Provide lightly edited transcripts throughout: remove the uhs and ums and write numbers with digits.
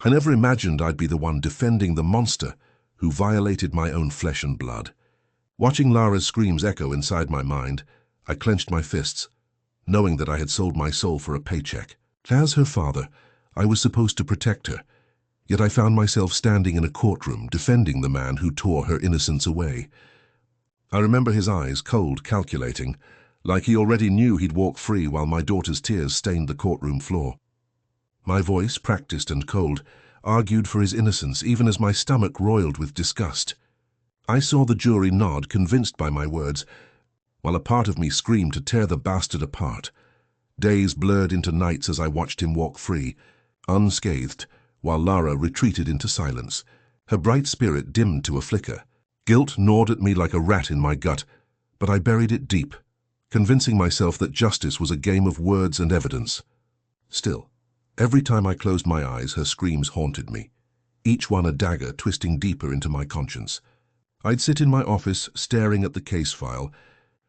I never imagined I'd be the one defending the monster who violated my own flesh and blood. Watching Lara's screams echo inside my mind, I clenched my fists, knowing that I had sold my soul for a paycheck. As her father, I was supposed to protect her, yet I found myself standing in a courtroom defending the man who tore her innocence away. I remember his eyes, cold, calculating, like he already knew he'd walk free while my daughter's tears stained the courtroom floor. My voice, practiced and cold, argued for his innocence even as my stomach roiled with disgust. I saw the jury nod, convinced by my words, while a part of me screamed to tear the bastard apart. Days blurred into nights as I watched him walk free, unscathed, while Lara retreated into silence, her bright spirit dimmed to a flicker. Guilt gnawed at me like a rat in my gut, but I buried it deep, convincing myself that justice was a game of words and evidence. Still, every time I closed my eyes, her screams haunted me, each one a dagger twisting deeper into my conscience. I'd sit in my office, staring at the case file,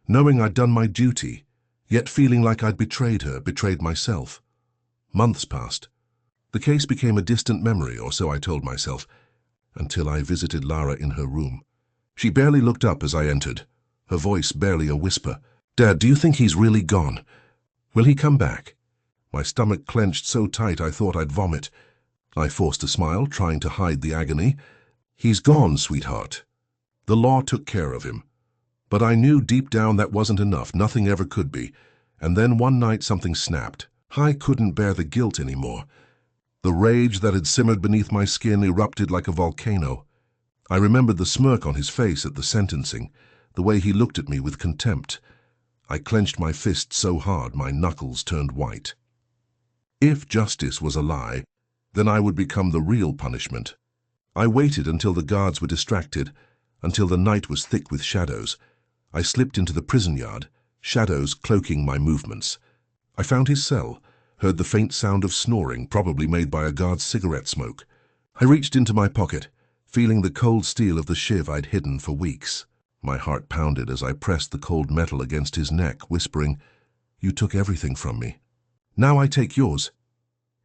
knowing I'd done my duty, yet feeling like I'd betrayed her, betrayed myself. Months passed. The case became a distant memory, or so I told myself, until I visited Lara in her room. She barely looked up as I entered, her voice barely a whisper. "Dad, do you think he's really gone? Will he come back?" My stomach clenched so tight I thought I'd vomit. I forced a smile, trying to hide the agony. "He's gone, sweetheart. The law took care of him." But I knew deep down that wasn't enough, nothing ever could be. And then one night something snapped. I couldn't bear the guilt anymore. The rage that had simmered beneath my skin erupted like a volcano. I remembered the smirk on his face at the sentencing, the way he looked at me with contempt. I clenched my fist so hard my knuckles turned white. If justice was a lie, then I would become the real punishment. I waited until the guards were distracted, until the night was thick with shadows. I slipped into the prison yard, shadows cloaking my movements. I found his cell, heard the faint sound of snoring, probably made by a guard's cigarette smoke. I reached into my pocket, feeling the cold steel of the shiv I'd hidden for weeks. My heart pounded as I pressed the cold metal against his neck, whispering, "You took everything from me. Now I take yours."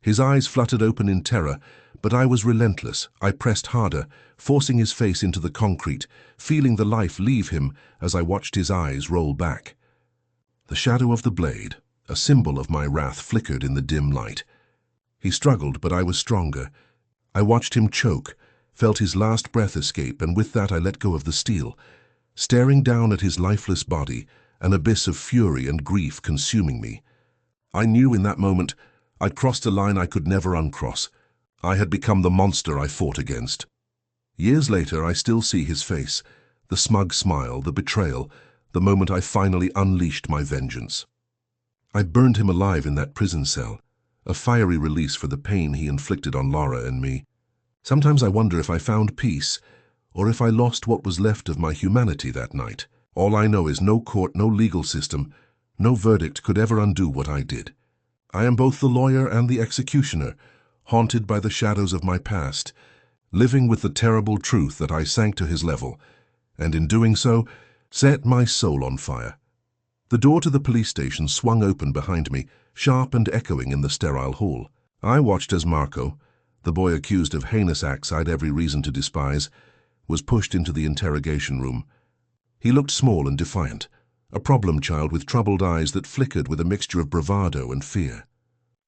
His eyes fluttered open in terror, but I was relentless. I pressed harder, forcing his face into the concrete, feeling the life leave him as I watched his eyes roll back. The shadow of the blade, a symbol of my wrath, flickered in the dim light. He struggled, but I was stronger. I watched him choke, felt his last breath escape, and with that I let go of the steel. Staring down at his lifeless body, an abyss of fury and grief consuming me. I knew in that moment I'd crossed a line I could never uncross. I had become the monster I fought against. Years later, I still see his face, the smug smile, the betrayal, the moment I finally unleashed my vengeance. I burned him alive in that prison cell, a fiery release for the pain he inflicted on Lara and me. Sometimes I wonder if I found peace, or if I lost what was left of my humanity that night. All I know is no court, no legal system, no verdict could ever undo what I did. I am both the lawyer and the executioner, haunted by the shadows of my past, living with the terrible truth that I sank to his level, and in doing so, set my soul on fire. The door to the police station swung open behind me, sharp and echoing in the sterile hall. I watched as Marco, the boy accused of heinous acts I'd every reason to despise, was pushed into the interrogation room. He looked small and defiant, a problem child with troubled eyes that flickered with a mixture of bravado and fear.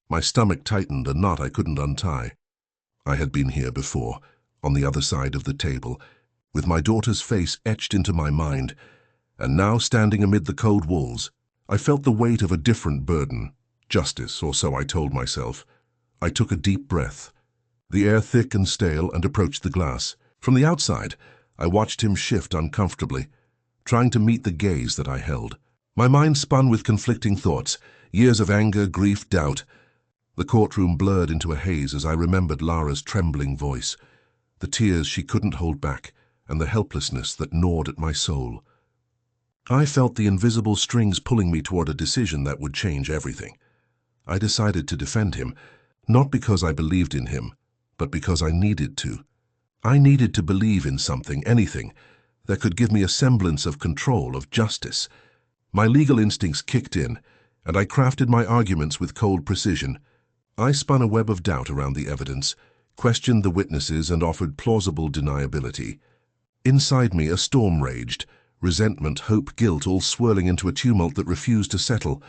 My stomach tightened, a knot I couldn't untie. I had been here before, on the other side of the table, with my daughter's face etched into my mind, and now standing amid the cold walls, I felt the weight of a different burden. Justice, or so I told myself. I took a deep breath, the air thick and stale, and approached the glass. From the outside, I watched him shift uncomfortably, trying to meet the gaze that I held. My mind spun with conflicting thoughts, years of anger, grief, doubt. The courtroom blurred into a haze as I remembered Lara's trembling voice, the tears she couldn't hold back, and the helplessness that gnawed at my soul. I felt the invisible strings pulling me toward a decision that would change everything. I decided to defend him, not because I believed in him, but because I needed to. I needed to believe in something, anything, that could give me a semblance of control, of justice. My legal instincts kicked in, and I crafted my arguments with cold precision. I spun a web of doubt around the evidence, questioned the witnesses and offered plausible deniability. Inside me a storm raged, resentment, hope, guilt, all swirling into a tumult that refused to settle.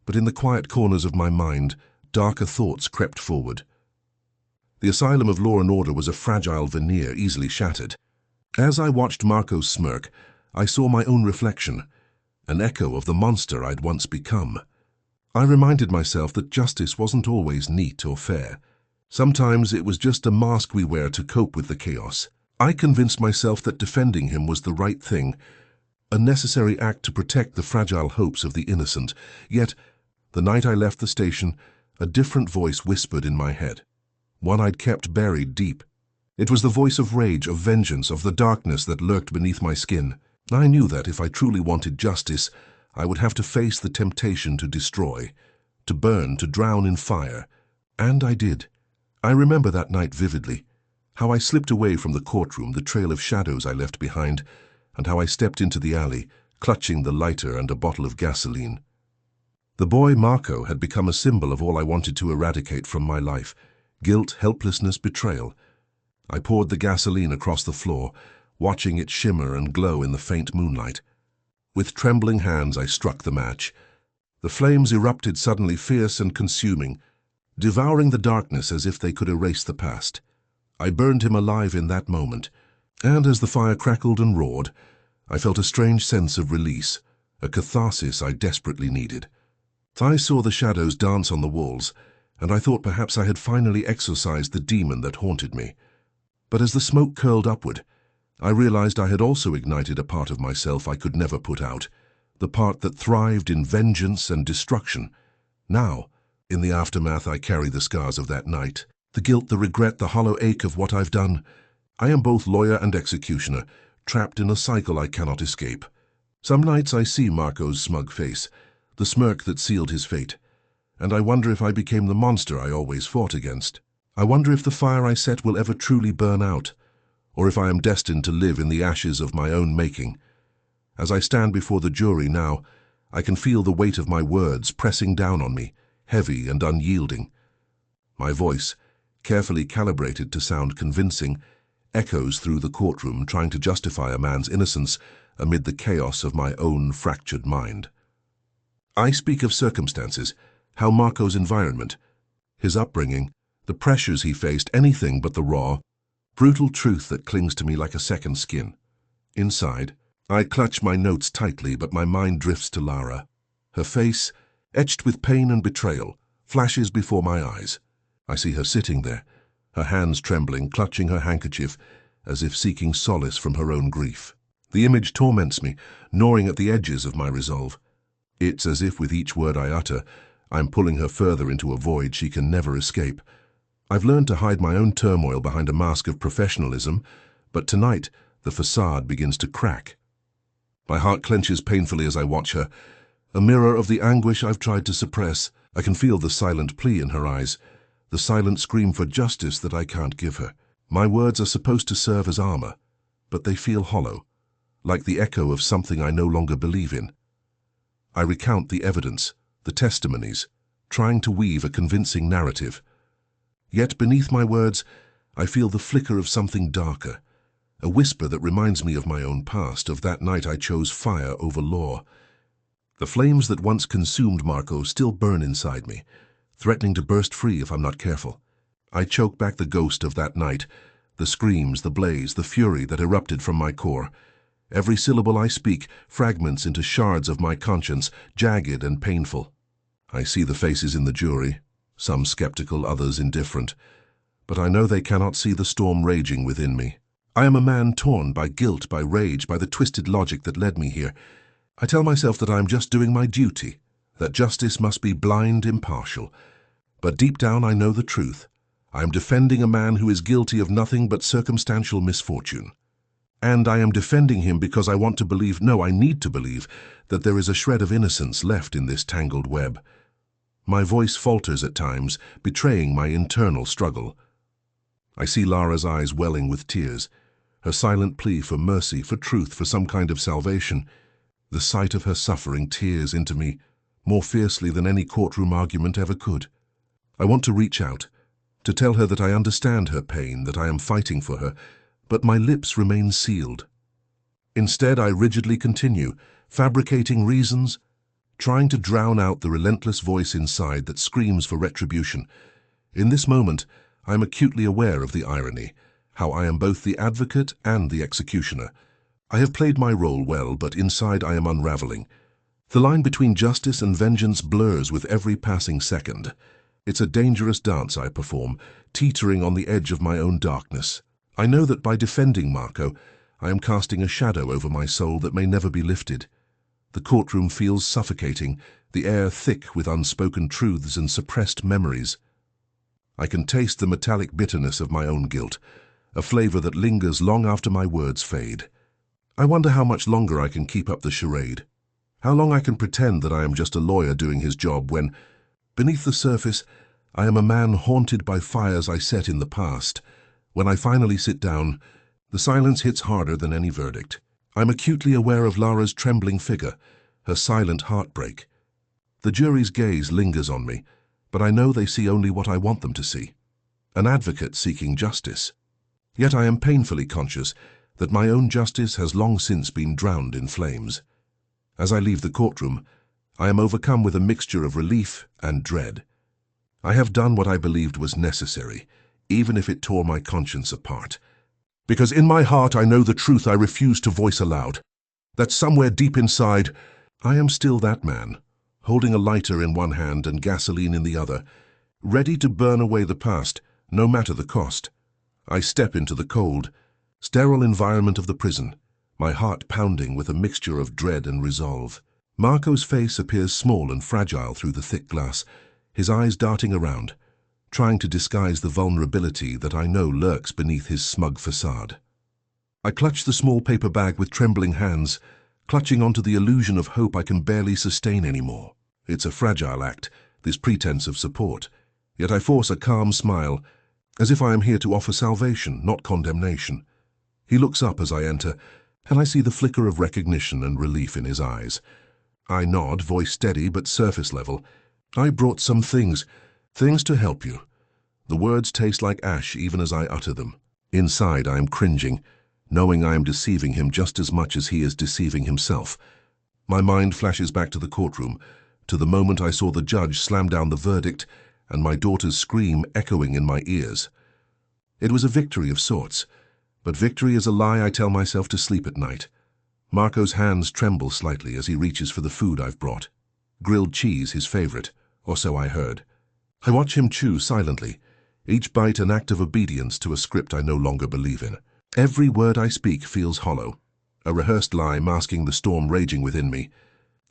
But in the quiet corners of my mind, darker thoughts crept forward. The asylum of law and order was a fragile veneer easily shattered. As I watched Marco smirk, I saw my own reflection, an echo of the monster I'd once become. I reminded myself that justice wasn't always neat or fair. Sometimes it was just a mask we wear to cope with the chaos. I convinced myself that defending him was the right thing, a necessary act to protect the fragile hopes of the innocent. Yet, the night I left the station, a different voice whispered in my head, one I'd kept buried deep. It was the voice of rage, of vengeance, of the darkness that lurked beneath my skin. I knew that if I truly wanted justice, I would have to face the temptation to destroy, to burn, to drown in fire. And I did. I remember that night vividly, how I slipped away from the courtroom, the trail of shadows I left behind, and how I stepped into the alley, clutching the lighter and a bottle of gasoline. The boy Marco had become a symbol of all I wanted to eradicate from my life: guilt, helplessness, betrayal. I poured the gasoline across the floor, watching it shimmer and glow in the faint moonlight. With trembling hands I struck the match. The flames erupted suddenly, fierce and consuming, devouring the darkness as if they could erase the past. I burned him alive in that moment, and as the fire crackled and roared, I felt a strange sense of release, a catharsis I desperately needed. I saw the shadows dance on the walls, and I thought perhaps I had finally exorcised the demon that haunted me. But as the smoke curled upward, I realized I had also ignited a part of myself I could never put out, the part that thrived in vengeance and destruction. Now, in the aftermath, I carry the scars of that night, the guilt, the regret, the hollow ache of what I've done. I am both lawyer and executioner, trapped in a cycle I cannot escape. Some nights I see Marco's smug face, the smirk that sealed his fate, and I wonder if I became the monster I always fought against. I wonder if the fire I set will ever truly burn out, or if I am destined to live in the ashes of my own making. As I stand before the jury now, I can feel the weight of my words pressing down on me, heavy and unyielding. My voice, carefully calibrated to sound convincing, echoes through the courtroom, trying to justify a man's innocence amid the chaos of my own fractured mind. I speak of circumstances, how Marco's environment, his upbringing, the pressures he faced, anything but the raw, brutal truth that clings to me like a second skin. Inside, I clutch my notes tightly, but my mind drifts to Lara. Her face, etched with pain and betrayal, flashes before my eyes. I see her sitting there, her hands trembling, clutching her handkerchief, as if seeking solace from her own grief. The image torments me, gnawing at the edges of my resolve. It's as if with each word I utter, I'm pulling her further into a void she can never escape. I've learned to hide my own turmoil behind a mask of professionalism, but tonight the facade begins to crack. My heart clenches painfully as I watch her, a mirror of the anguish I've tried to suppress. I can feel the silent plea in her eyes, the silent scream for justice that I can't give her. My words are supposed to serve as armor, but they feel hollow, like the echo of something I no longer believe in. I recount the evidence, the testimonies, trying to weave a convincing narrative. Yet beneath my words, I feel the flicker of something darker, a whisper that reminds me of my own past, of that night I chose fire over law. The flames that once consumed Marco still burn inside me, threatening to burst free if I'm not careful. I choke back the ghost of that night, the screams, the blaze, the fury that erupted from my core. Every syllable I speak fragments into shards of my conscience, jagged and painful. I see the faces in the jury, some skeptical, others indifferent, but I know they cannot see the storm raging within me. I am a man torn by guilt, by rage, by the twisted logic that led me here. I tell myself that I am just doing my duty, that justice must be blind, impartial. But deep down I know the truth. I am defending a man who is guilty of nothing but circumstantial misfortune. And I am defending him because I want to believe, no, I need to believe, that there is a shred of innocence left in this tangled web. My voice falters at times, betraying my internal struggle. I see Lara's eyes welling with tears, her silent plea for mercy, for truth, for some kind of salvation. The sight of her suffering tears into me more fiercely than any courtroom argument ever could. I want to reach out, to tell her that I understand her pain, that I am fighting for her, but my lips remain sealed. Instead, I rigidly continue, fabricating reasons, trying to drown out the relentless voice inside that screams for retribution. In this moment, I am acutely aware of the irony, how I am both the advocate and the executioner. I have played my role well, but inside I am unraveling. The line between justice and vengeance blurs with every passing second. It's a dangerous dance I perform, teetering on the edge of my own darkness. I know that by defending Marco, I am casting a shadow over my soul that may never be lifted. The courtroom feels suffocating, the air thick with unspoken truths and suppressed memories. I can taste the metallic bitterness of my own guilt, a flavor that lingers long after my words fade. I wonder how much longer I can keep up the charade. How long I can pretend that I am just a lawyer doing his job when, beneath the surface, I am a man haunted by fires I set in the past. When I finally sit down, the silence hits harder than any verdict. I'm acutely aware of Lara's trembling figure, her silent heartbreak. The jury's gaze lingers on me, but I know they see only what I want them to see. An advocate seeking justice. Yet I am painfully conscious that my own justice has long since been drowned in flames. As I leave the courtroom, I am overcome with a mixture of relief and dread. I have done what I believed was necessary, even if it tore my conscience apart. Because in my heart I know the truth I refuse to voice aloud. That somewhere deep inside, I am still that man, holding a lighter in one hand and gasoline in the other, ready to burn away the past, no matter the cost. I step into the cold, sterile environment of the prison, my heart pounding with a mixture of dread and resolve. Marco's face appears small and fragile through the thick glass, his eyes darting around, trying to disguise the vulnerability that I know lurks beneath his smug facade. I clutch the small paper bag with trembling hands, clutching onto the illusion of hope I can barely sustain anymore. It's a fragile act, this pretense of support, yet I force a calm smile, as if I am here to offer salvation, not condemnation. He looks up as I enter, and I see the flicker of recognition and relief in his eyes. I nod, voice steady but surface level. I brought some things to help you. The words taste like ash even as I utter them. Inside I am cringing, knowing I am deceiving him just as much as he is deceiving himself. My mind flashes back to the courtroom, to the moment I saw the judge slam down the verdict and my daughter's scream echoing in my ears. It was a victory of sorts, but victory is a lie I tell myself to sleep at night. Marco's hands tremble slightly as he reaches for the food I've brought. Grilled cheese, his favorite, or so I heard. I watch him chew silently, each bite an act of obedience to a script I no longer believe in. Every word I speak feels hollow, a rehearsed lie masking the storm raging within me.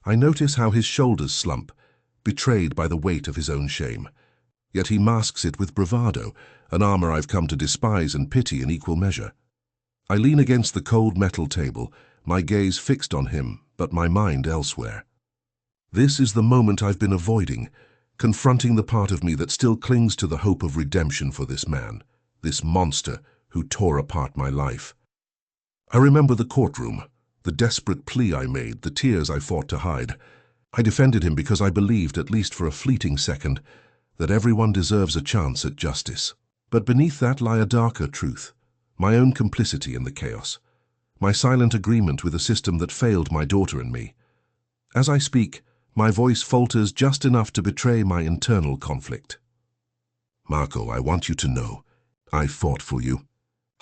I notice how his shoulders slump, betrayed by the weight of his own shame. Yet he masks it with bravado, an armor I've come to despise and pity in equal measure. I lean against the cold metal table, my gaze fixed on him, but my mind elsewhere. This is the moment I've been avoiding, confronting the part of me that still clings to the hope of redemption for this man, this monster who tore apart my life. I remember the courtroom, the desperate plea I made, the tears I fought to hide. I defended him because I believed, at least for a fleeting second, that everyone deserves a chance at justice. But beneath that lie a darker truth, my own complicity in the chaos, my silent agreement with a system that failed my daughter and me. As I speak, my voice falters just enough to betray my internal conflict. Marco, I want you to know, I fought for you.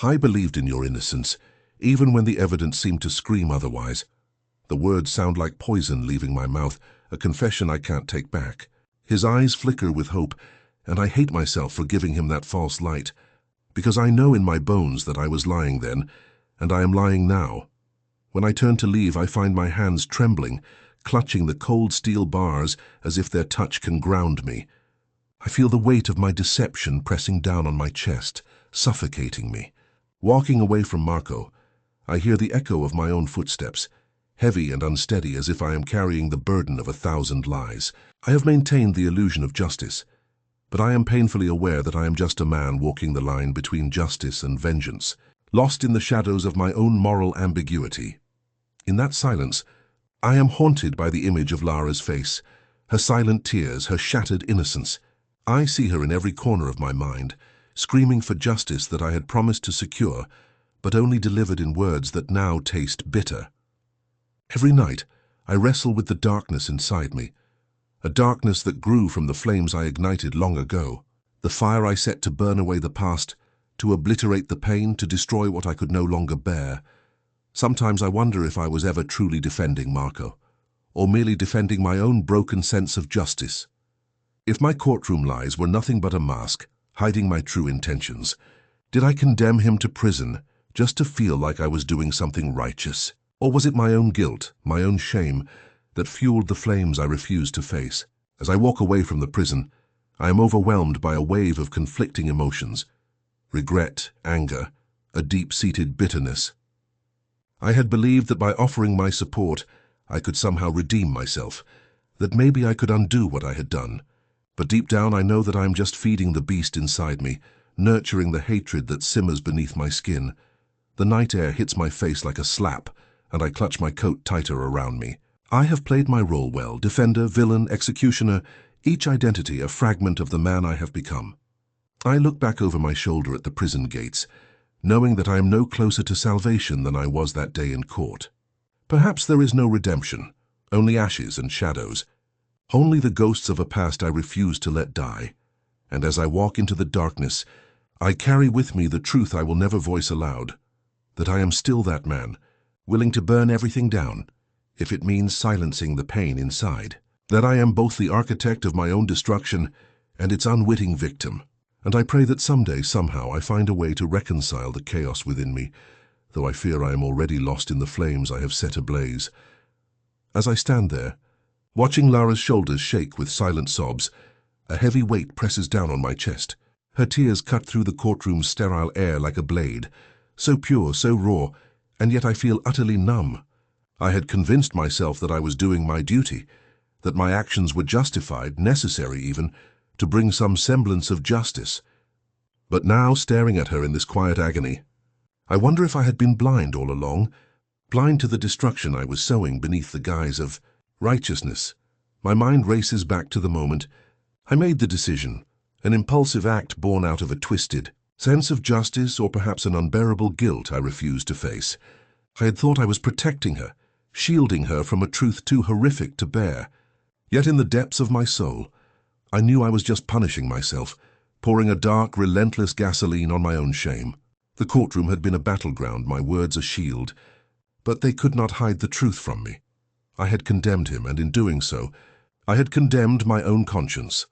I believed in your innocence, even when the evidence seemed to scream otherwise. The words sound like poison leaving my mouth, a confession I can't take back. His eyes flicker with hope, and I hate myself for giving him that false light, because I know in my bones that I was lying then, and I am lying now. When I turn to leave, I find my hands trembling, clutching the cold steel bars as if their touch can ground me. I feel the weight of my deception pressing down on my chest, suffocating me. Walking away from Marco, I hear the echo of my own footsteps, heavy and unsteady as if I am carrying the burden of 1,000 lies. I have maintained the illusion of justice, but I am painfully aware that I am just a man walking the line between justice and vengeance, lost in the shadows of my own moral ambiguity. In that silence, I am haunted by the image of Lara's face, her silent tears, her shattered innocence. I see her in every corner of my mind, screaming for justice that I had promised to secure, but only delivered in words that now taste bitter. Every night, I wrestle with the darkness inside me, a darkness that grew from the flames I ignited long ago, the fire I set to burn away the past, to obliterate the pain, to destroy what I could no longer bear. Sometimes I wonder if I was ever truly defending Marco, or merely defending my own broken sense of justice. If my courtroom lies were nothing but a mask, hiding my true intentions, did I condemn him to prison just to feel like I was doing something righteous? Or was it my own guilt, my own shame, that fueled the flames I refused to face? As I walk away from the prison, I am overwhelmed by a wave of conflicting emotions: regret, anger, a deep-seated bitterness. I had believed that by offering my support, I could somehow redeem myself, that maybe I could undo what I had done. But deep down I know that I am just feeding the beast inside me, nurturing the hatred that simmers beneath my skin. The night air hits my face like a slap, and I clutch my coat tighter around me. I have played my role well: defender, villain, executioner, each identity a fragment of the man I have become. I look back over my shoulder at the prison gates, knowing that I am no closer to salvation than I was that day in court. Perhaps there is no redemption, only ashes and shadows, only the ghosts of a past I refuse to let die. And as I walk into the darkness, I carry with me the truth I will never voice aloud, that I am still that man, willing to burn everything down, if it means silencing the pain inside. That I am both the architect of my own destruction and its unwitting victim. And I pray that someday, somehow, I find a way to reconcile the chaos within me, though I fear I am already lost in the flames I have set ablaze. As I stand there, watching Lara's shoulders shake with silent sobs, a heavy weight presses down on my chest. Her tears cut through the courtroom's sterile air like a blade, so pure, so raw, and yet I feel utterly numb. I had convinced myself that I was doing my duty, that my actions were justified, necessary even, to bring some semblance of justice. But now, staring at her in this quiet agony, I wonder if I had been blind all along, blind to the destruction I was sowing beneath the guise of righteousness. My mind races back to the moment I made the decision, an impulsive act born out of a twisted sense of justice, or perhaps an unbearable guilt I refused to face. I had thought I was protecting her, shielding her from a truth too horrific to bear. Yet in the depths of my soul, I knew I was just punishing myself, pouring a dark, relentless gasoline on my own shame. The courtroom had been a battleground, my words a shield, but they could not hide the truth from me. I had condemned him, and in doing so, I had condemned my own conscience.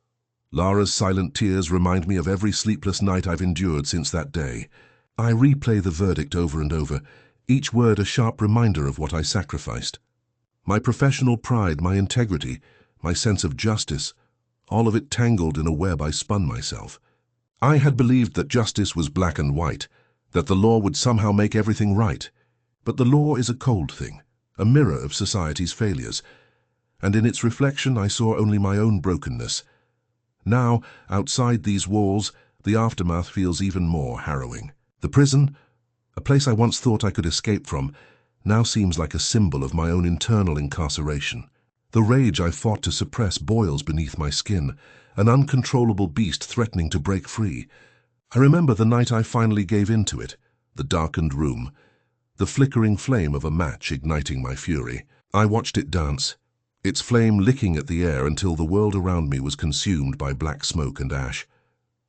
Lara's silent tears remind me of every sleepless night I've endured since that day. I replay the verdict over and over, each word a sharp reminder of what I sacrificed. My professional pride, my integrity, my sense of justice, all of it tangled in a web I spun myself. I had believed that justice was black and white, that the law would somehow make everything right. But the law is a cold thing, a mirror of society's failures, and in its reflection I saw only my own brokenness. Now, outside these walls, the aftermath feels even more harrowing. The prison, a place I once thought I could escape from, now seems like a symbol of my own internal incarceration. The rage I fought to suppress boils beneath my skin, an uncontrollable beast threatening to break free. I remember the night I finally gave in to it, the darkened room, the flickering flame of a match igniting my fury. I watched it dance, its flame licking at the air until the world around me was consumed by black smoke and ash.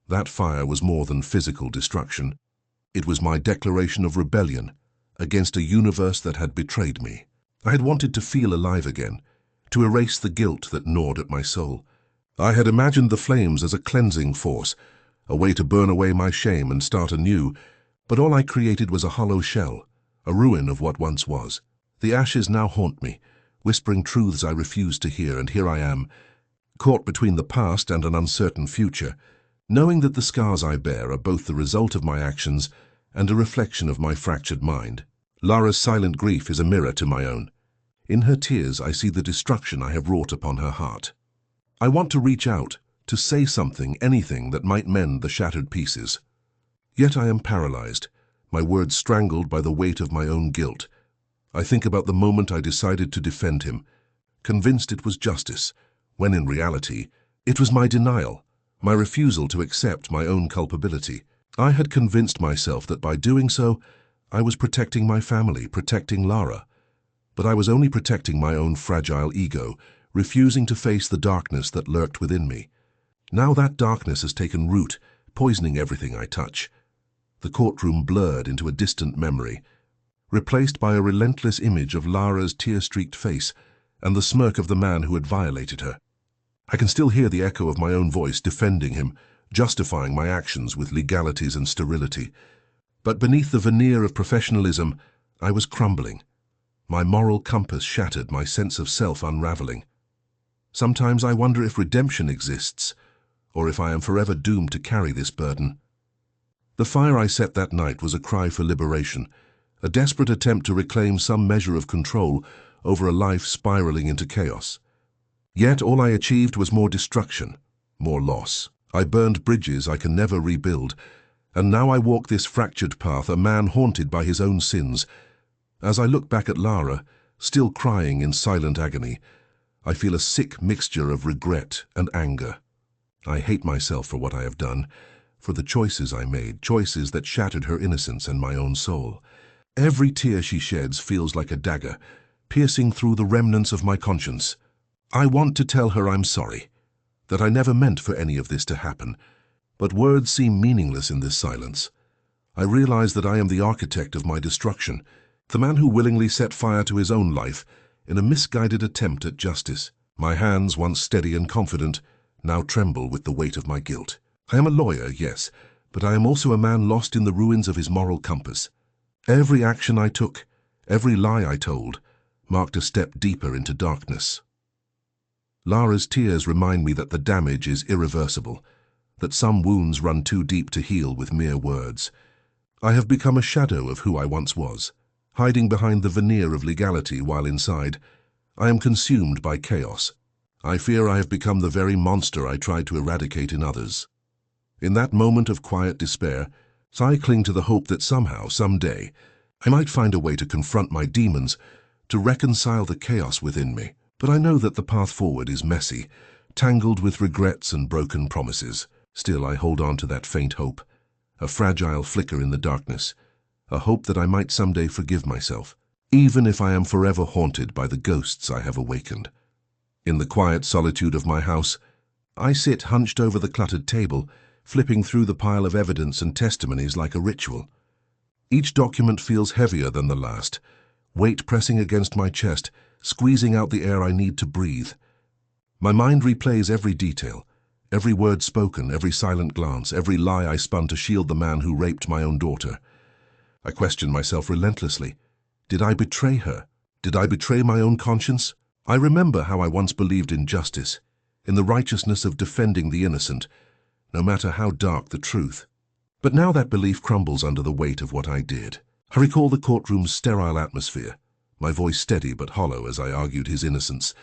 That fire was more than physical destruction. It was my declaration of rebellion against a universe that had betrayed me. I had wanted to feel alive again, to erase the guilt that gnawed at my soul. I had imagined the flames as a cleansing force, a way to burn away my shame and start anew, but all I created was a hollow shell, a ruin of what once was. The ashes now haunt me, whispering truths I refused to hear, and here I am, caught between the past and an uncertain future, knowing that the scars I bear are both the result of my actions and a reflection of my fractured mind. Lara's silent grief is a mirror to my own. In her tears I see the destruction I have wrought upon her heart. I want to reach out, to say something, anything that might mend the shattered pieces. Yet I am paralyzed, my words strangled by the weight of my own guilt. I think about the moment I decided to defend him, convinced it was justice, when in reality, it was my denial, my refusal to accept my own culpability. I had convinced myself that by doing so, I was protecting my family, protecting Lara. But I was only protecting my own fragile ego, refusing to face the darkness that lurked within me. Now that darkness has taken root, poisoning everything I touch. The courtroom blurred into a distant memory, replaced by a relentless image of Lara's tear-streaked face and the smirk of the man who had violated her. I can still hear the echo of my own voice defending him, justifying my actions with legalities and sterility. But beneath the veneer of professionalism, I was crumbling. My moral compass shattered, my sense of self unraveling. Sometimes I wonder if redemption exists, or if I am forever doomed to carry this burden. The fire I set that night was a cry for liberation, a desperate attempt to reclaim some measure of control over a life spiraling into chaos. Yet all I achieved was more destruction, more loss. I burned bridges I can never rebuild, and now I walk this fractured path, a man haunted by his own sins. As I look back at Lara, still crying in silent agony, I feel a sick mixture of regret and anger. I hate myself for what I have done, for the choices I made, choices that shattered her innocence and my own soul. Every tear she sheds feels like a dagger, piercing through the remnants of my conscience. I want to tell her I'm sorry, that I never meant for any of this to happen, but words seem meaningless in this silence. I realize that I am the architect of my destruction, the man who willingly set fire to his own life in a misguided attempt at justice. My hands, once steady and confident, now tremble with the weight of my guilt. I am a lawyer, yes, but I am also a man lost in the ruins of his moral compass. Every action I took, every lie I told, marked a step deeper into darkness. Lara's tears remind me that the damage is irreversible, that some wounds run too deep to heal with mere words. I have become a shadow of who I once was, hiding behind the veneer of legality while inside, I am consumed by chaos. I fear I have become the very monster I tried to eradicate in others. In that moment of quiet despair, I cling to the hope that somehow, someday, I might find a way to confront my demons, to reconcile the chaos within me. But I know that the path forward is messy, tangled with regrets and broken promises. Still, I hold on to that faint hope, a fragile flicker in the darkness, a hope that I might someday forgive myself, even if I am forever haunted by the ghosts I have awakened. In the quiet solitude of my house, I sit hunched over the cluttered table, flipping through the pile of evidence and testimonies like a ritual. Each document feels heavier than the last, weight pressing against my chest, squeezing out the air I need to breathe. My mind replays every detail, every word spoken, every silent glance, every lie I spun to shield the man who raped my own daughter. I question myself relentlessly. Did I betray her? Did I betray my own conscience? I remember how I once believed in justice, in the righteousness of defending the innocent, no matter how dark the truth. But now that belief crumbles under the weight of what I did. I recall the courtroom's sterile atmosphere, my voice steady but hollow as I argued his innocence,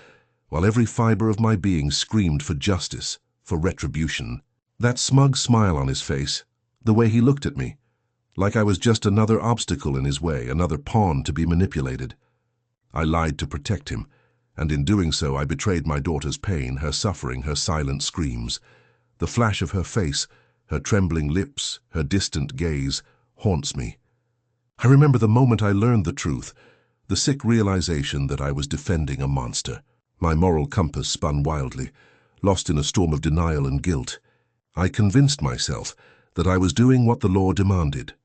while every fiber of my being screamed for justice, for retribution. That smug smile on his face, the way he looked at me, like I was just another obstacle in his way, another pawn to be manipulated. I lied to protect him, and in doing so I betrayed my daughter's pain, her suffering, her silent screams. The flash of her face, her trembling lips, her distant gaze, haunts me. I remember the moment I learned the truth, the sick realization that I was defending a monster. My moral compass spun wildly, lost in a storm of denial and guilt. I convinced myself that I was doing what the law demanded,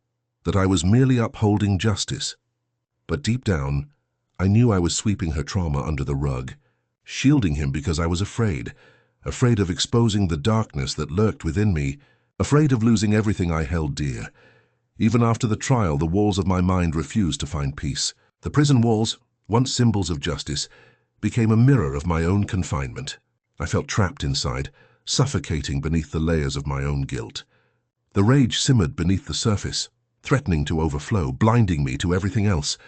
that I was merely upholding justice. But deep down, I knew I was sweeping her trauma under the rug, shielding him because I was afraid of exposing the darkness that lurked within me, afraid of losing everything I held dear. Even after the trial, the walls of my mind refused to find peace. The prison walls, once symbols of justice, became a mirror of my own confinement. I felt trapped inside, suffocating beneath the layers of my own guilt. The rage simmered beneath the surface, threatening to overflow, blinding me to everything else.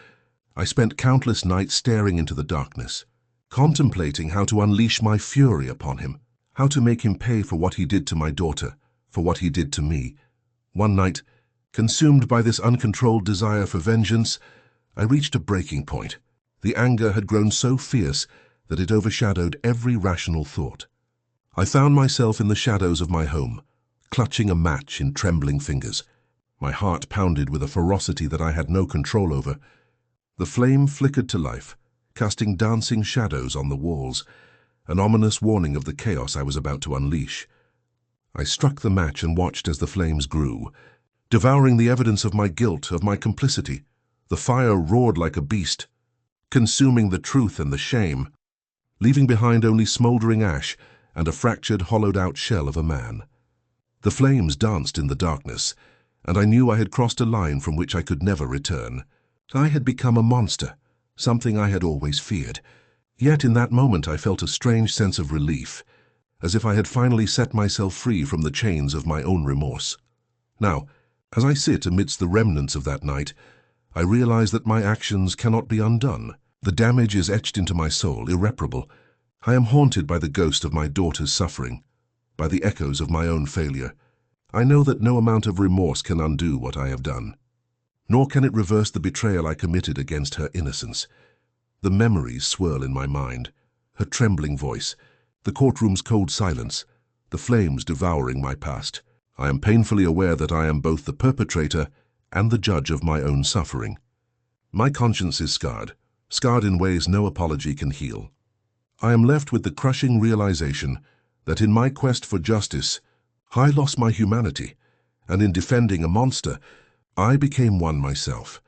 I spent countless nights staring into the darkness, contemplating how to unleash my fury upon him, how to make him pay for what he did to my daughter, for what he did to me. One night, consumed by this uncontrolled desire for vengeance, I reached a breaking point. The anger had grown so fierce that it overshadowed every rational thought. I found myself in the shadows of my home, clutching a match in trembling fingers. My heart pounded with a ferocity that I had no control over. The flame flickered to life, casting dancing shadows on the walls, an ominous warning of the chaos I was about to unleash. I struck the match and watched as the flames grew, devouring the evidence of my guilt, of my complicity. The fire roared like a beast, consuming the truth and the shame, leaving behind only smoldering ash and a fractured, hollowed-out shell of a man. The flames danced in the darkness, and I knew I had crossed a line from which I could never return. I had become a monster, something I had always feared. Yet in that moment I felt a strange sense of relief, as if I had finally set myself free from the chains of my own remorse. Now, as I sit amidst the remnants of that night, I realize that my actions cannot be undone. The damage is etched into my soul, irreparable. I am haunted by the ghost of my daughter's suffering, by the echoes of my own failure. I know that no amount of remorse can undo what I have done, nor can it reverse the betrayal I committed against her innocence. The memories swirl in my mind, her trembling voice, the courtroom's cold silence, the flames devouring my past. I am painfully aware that I am both the perpetrator and the judge of my own suffering. My conscience is scarred in ways no apology can heal. I am left with the crushing realization that in my quest for justice, I lost my humanity, and in defending a monster, I became one myself.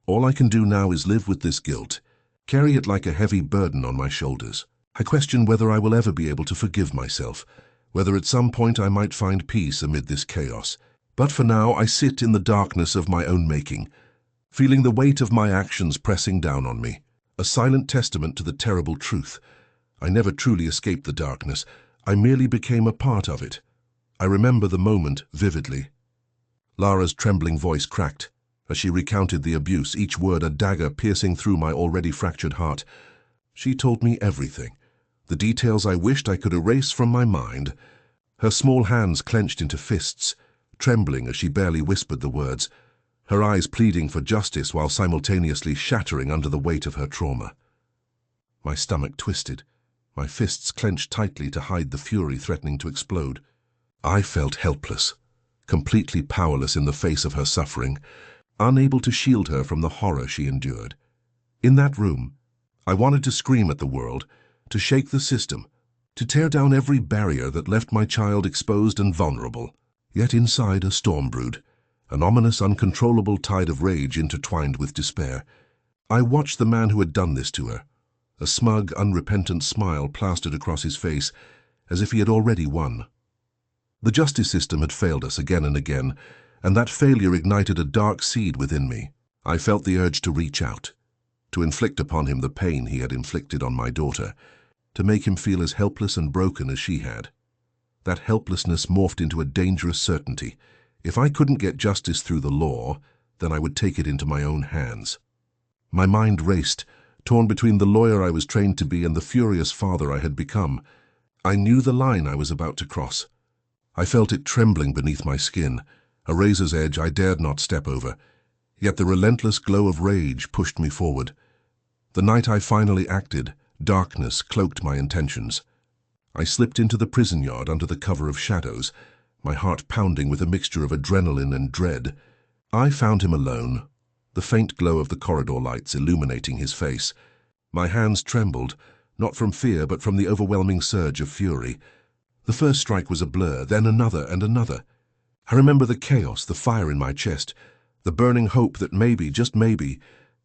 All I can do now is live with this guilt, carry it like a heavy burden on my shoulders. I question whether I will ever be able to forgive myself, whether at some point I might find peace amid this chaos. But for now, I sit in the darkness of my own making, feeling the weight of my actions pressing down on me, a silent testament to the terrible truth. I never truly escaped the darkness. I merely became a part of it. I remember the moment vividly. Lara's trembling voice cracked as she recounted the abuse, each word a dagger piercing through my already fractured heart. She told me everything, the details I wished I could erase from my mind. Her small hands clenched into fists, trembling as she barely whispered the words, her eyes pleading for justice while simultaneously shattering under the weight of her trauma. My stomach twisted, my fists clenched tightly to hide the fury threatening to explode. I felt helpless, completely powerless in the face of her suffering, unable to shield her from the horror she endured. In that room, I wanted to scream at the world, to shake the system, to tear down every barrier that left my child exposed and vulnerable. Yet inside a storm brewed, an ominous, uncontrollable tide of rage intertwined with despair. I watched the man who had done this to her, a smug, unrepentant smile plastered across his face, as if he had already won. The justice system had failed us again and again, and that failure ignited a dark seed within me. I felt the urge to reach out, to inflict upon him the pain he had inflicted on my daughter, to make him feel as helpless and broken as she had. That helplessness morphed into a dangerous certainty. If I couldn't get justice through the law, then I would take it into my own hands. My mind raced, torn between the lawyer I was trained to be and the furious father I had become. I knew the line I was about to cross. I felt it trembling beneath my skin, a razor's edge I dared not step over. Yet the relentless glow of rage pushed me forward. The night I finally acted, darkness cloaked my intentions. I slipped into the prison yard under the cover of shadows, my heart pounding with a mixture of adrenaline and dread. I found him alone, the faint glow of the corridor lights illuminating his face. My hands trembled, not from fear but from the overwhelming surge of fury. The first strike was a blur, then another and another. I remember the chaos, the fire in my chest, the burning hope that maybe, just maybe,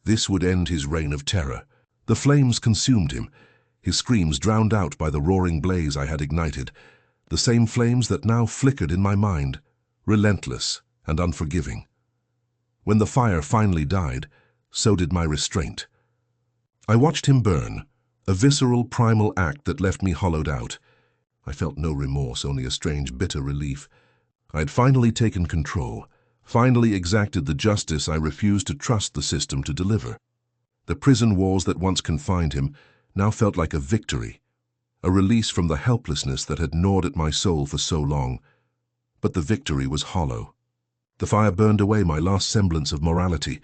this would end his reign of terror. The flames consumed him, his screams drowned out by the roaring blaze I had ignited, the same flames that now flickered in my mind, relentless and unforgiving. When the fire finally died, so did my restraint. I watched him burn, a visceral, primal act that left me hollowed out. I felt no remorse, only a strange, bitter relief. I had finally taken control, finally exacted the justice I refused to trust the system to deliver. The prison walls that once confined him now felt like a victory, a release from the helplessness that had gnawed at my soul for so long. But the victory was hollow. The fire burned away my last semblance of morality,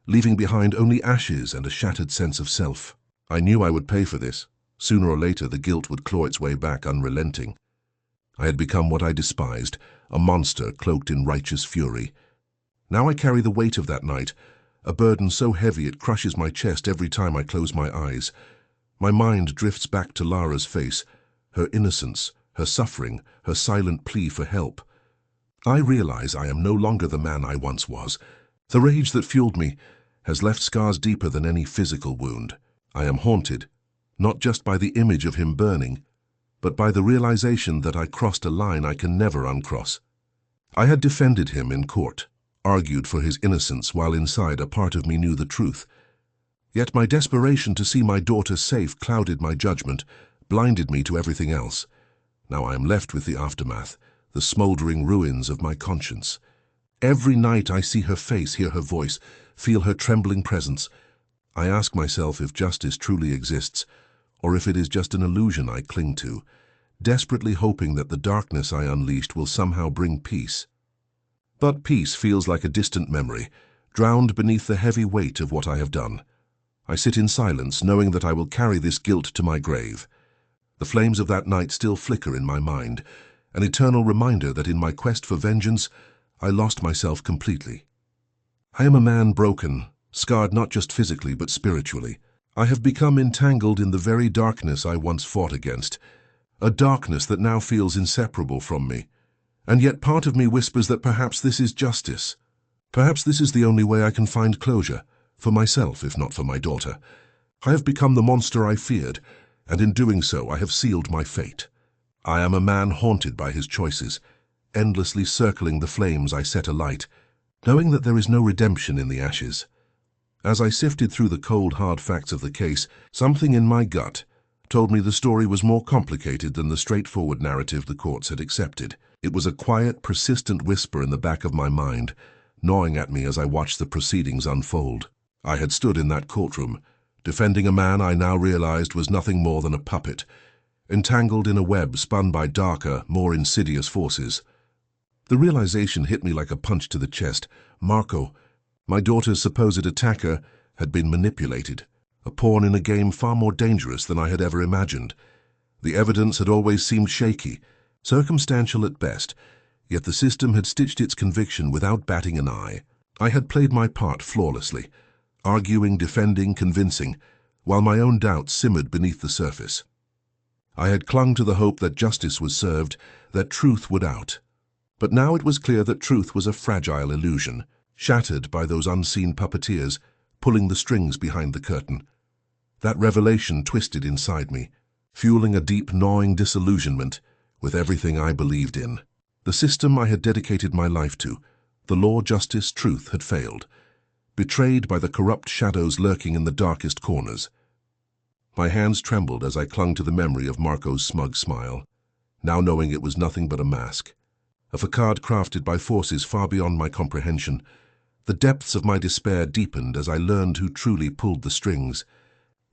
leaving behind only ashes and a shattered sense of self. I knew I would pay for this. Sooner or later the guilt would claw its way back unrelenting. I had become what I despised, a monster cloaked in righteous fury. Now I carry the weight of that night, a burden so heavy it crushes my chest every time I close my eyes. My mind drifts back to Lara's face, her innocence, her suffering, her silent plea for help. I realize I am no longer the man I once was. The rage that fueled me has left scars deeper than any physical wound. I am haunted, not just by the image of him burning, but by the realization that I crossed a line I can never uncross. I had defended him in court, argued for his innocence while inside a part of me knew the truth. Yet my desperation to see my daughter safe clouded my judgment, blinded me to everything else. Now I am left with the aftermath, the smoldering ruins of my conscience. Every night I see her face, hear her voice, feel her trembling presence. I ask myself if justice truly exists, or if it is just an illusion I cling to, desperately hoping that the darkness I unleashed will somehow bring peace. But peace feels like a distant memory, drowned beneath the heavy weight of what I have done. I sit in silence, knowing that I will carry this guilt to my grave. The flames of that night still flicker in my mind, an eternal reminder that in my quest for vengeance, I lost myself completely. I am a man broken, scarred not just physically but spiritually. I have become entangled in the very darkness I once fought against, a darkness that now feels inseparable from me. And yet part of me whispers that perhaps this is justice. Perhaps this is the only way I can find closure, for myself if not for my daughter. I have become the monster I feared, and in doing so I have sealed my fate. I am a man haunted by his choices, endlessly circling the flames I set alight, knowing that there is no redemption in the ashes. As I sifted through the cold, hard facts of the case, something in my gut told me the story was more complicated than the straightforward narrative the courts had accepted. It was a quiet, persistent whisper in the back of my mind, gnawing at me as I watched the proceedings unfold. I had stood in that courtroom, defending a man I now realized was nothing more than a puppet, entangled in a web spun by darker, more insidious forces. The realization hit me like a punch to the chest. Marco, my daughter's supposed attacker, had been manipulated, a pawn in a game far more dangerous than I had ever imagined. The evidence had always seemed shaky, circumstantial at best, yet the system had stitched its conviction without batting an eye. I had played my part flawlessly, arguing, defending, convincing, while my own doubts simmered beneath the surface. I had clung to the hope that justice was served, that truth would out. But now it was clear that truth was a fragile illusion, shattered by those unseen puppeteers pulling the strings behind the curtain. That revelation twisted inside me, fueling a deep, gnawing disillusionment with everything I believed in. The system I had dedicated my life to, the law, justice, truth, had failed, betrayed by the corrupt shadows lurking in the darkest corners. My hands trembled as I clung to the memory of Marco's smug smile, now knowing it was nothing but a mask, a facade crafted by forces far beyond my comprehension. The depths of my despair deepened as I learned who truly pulled the strings.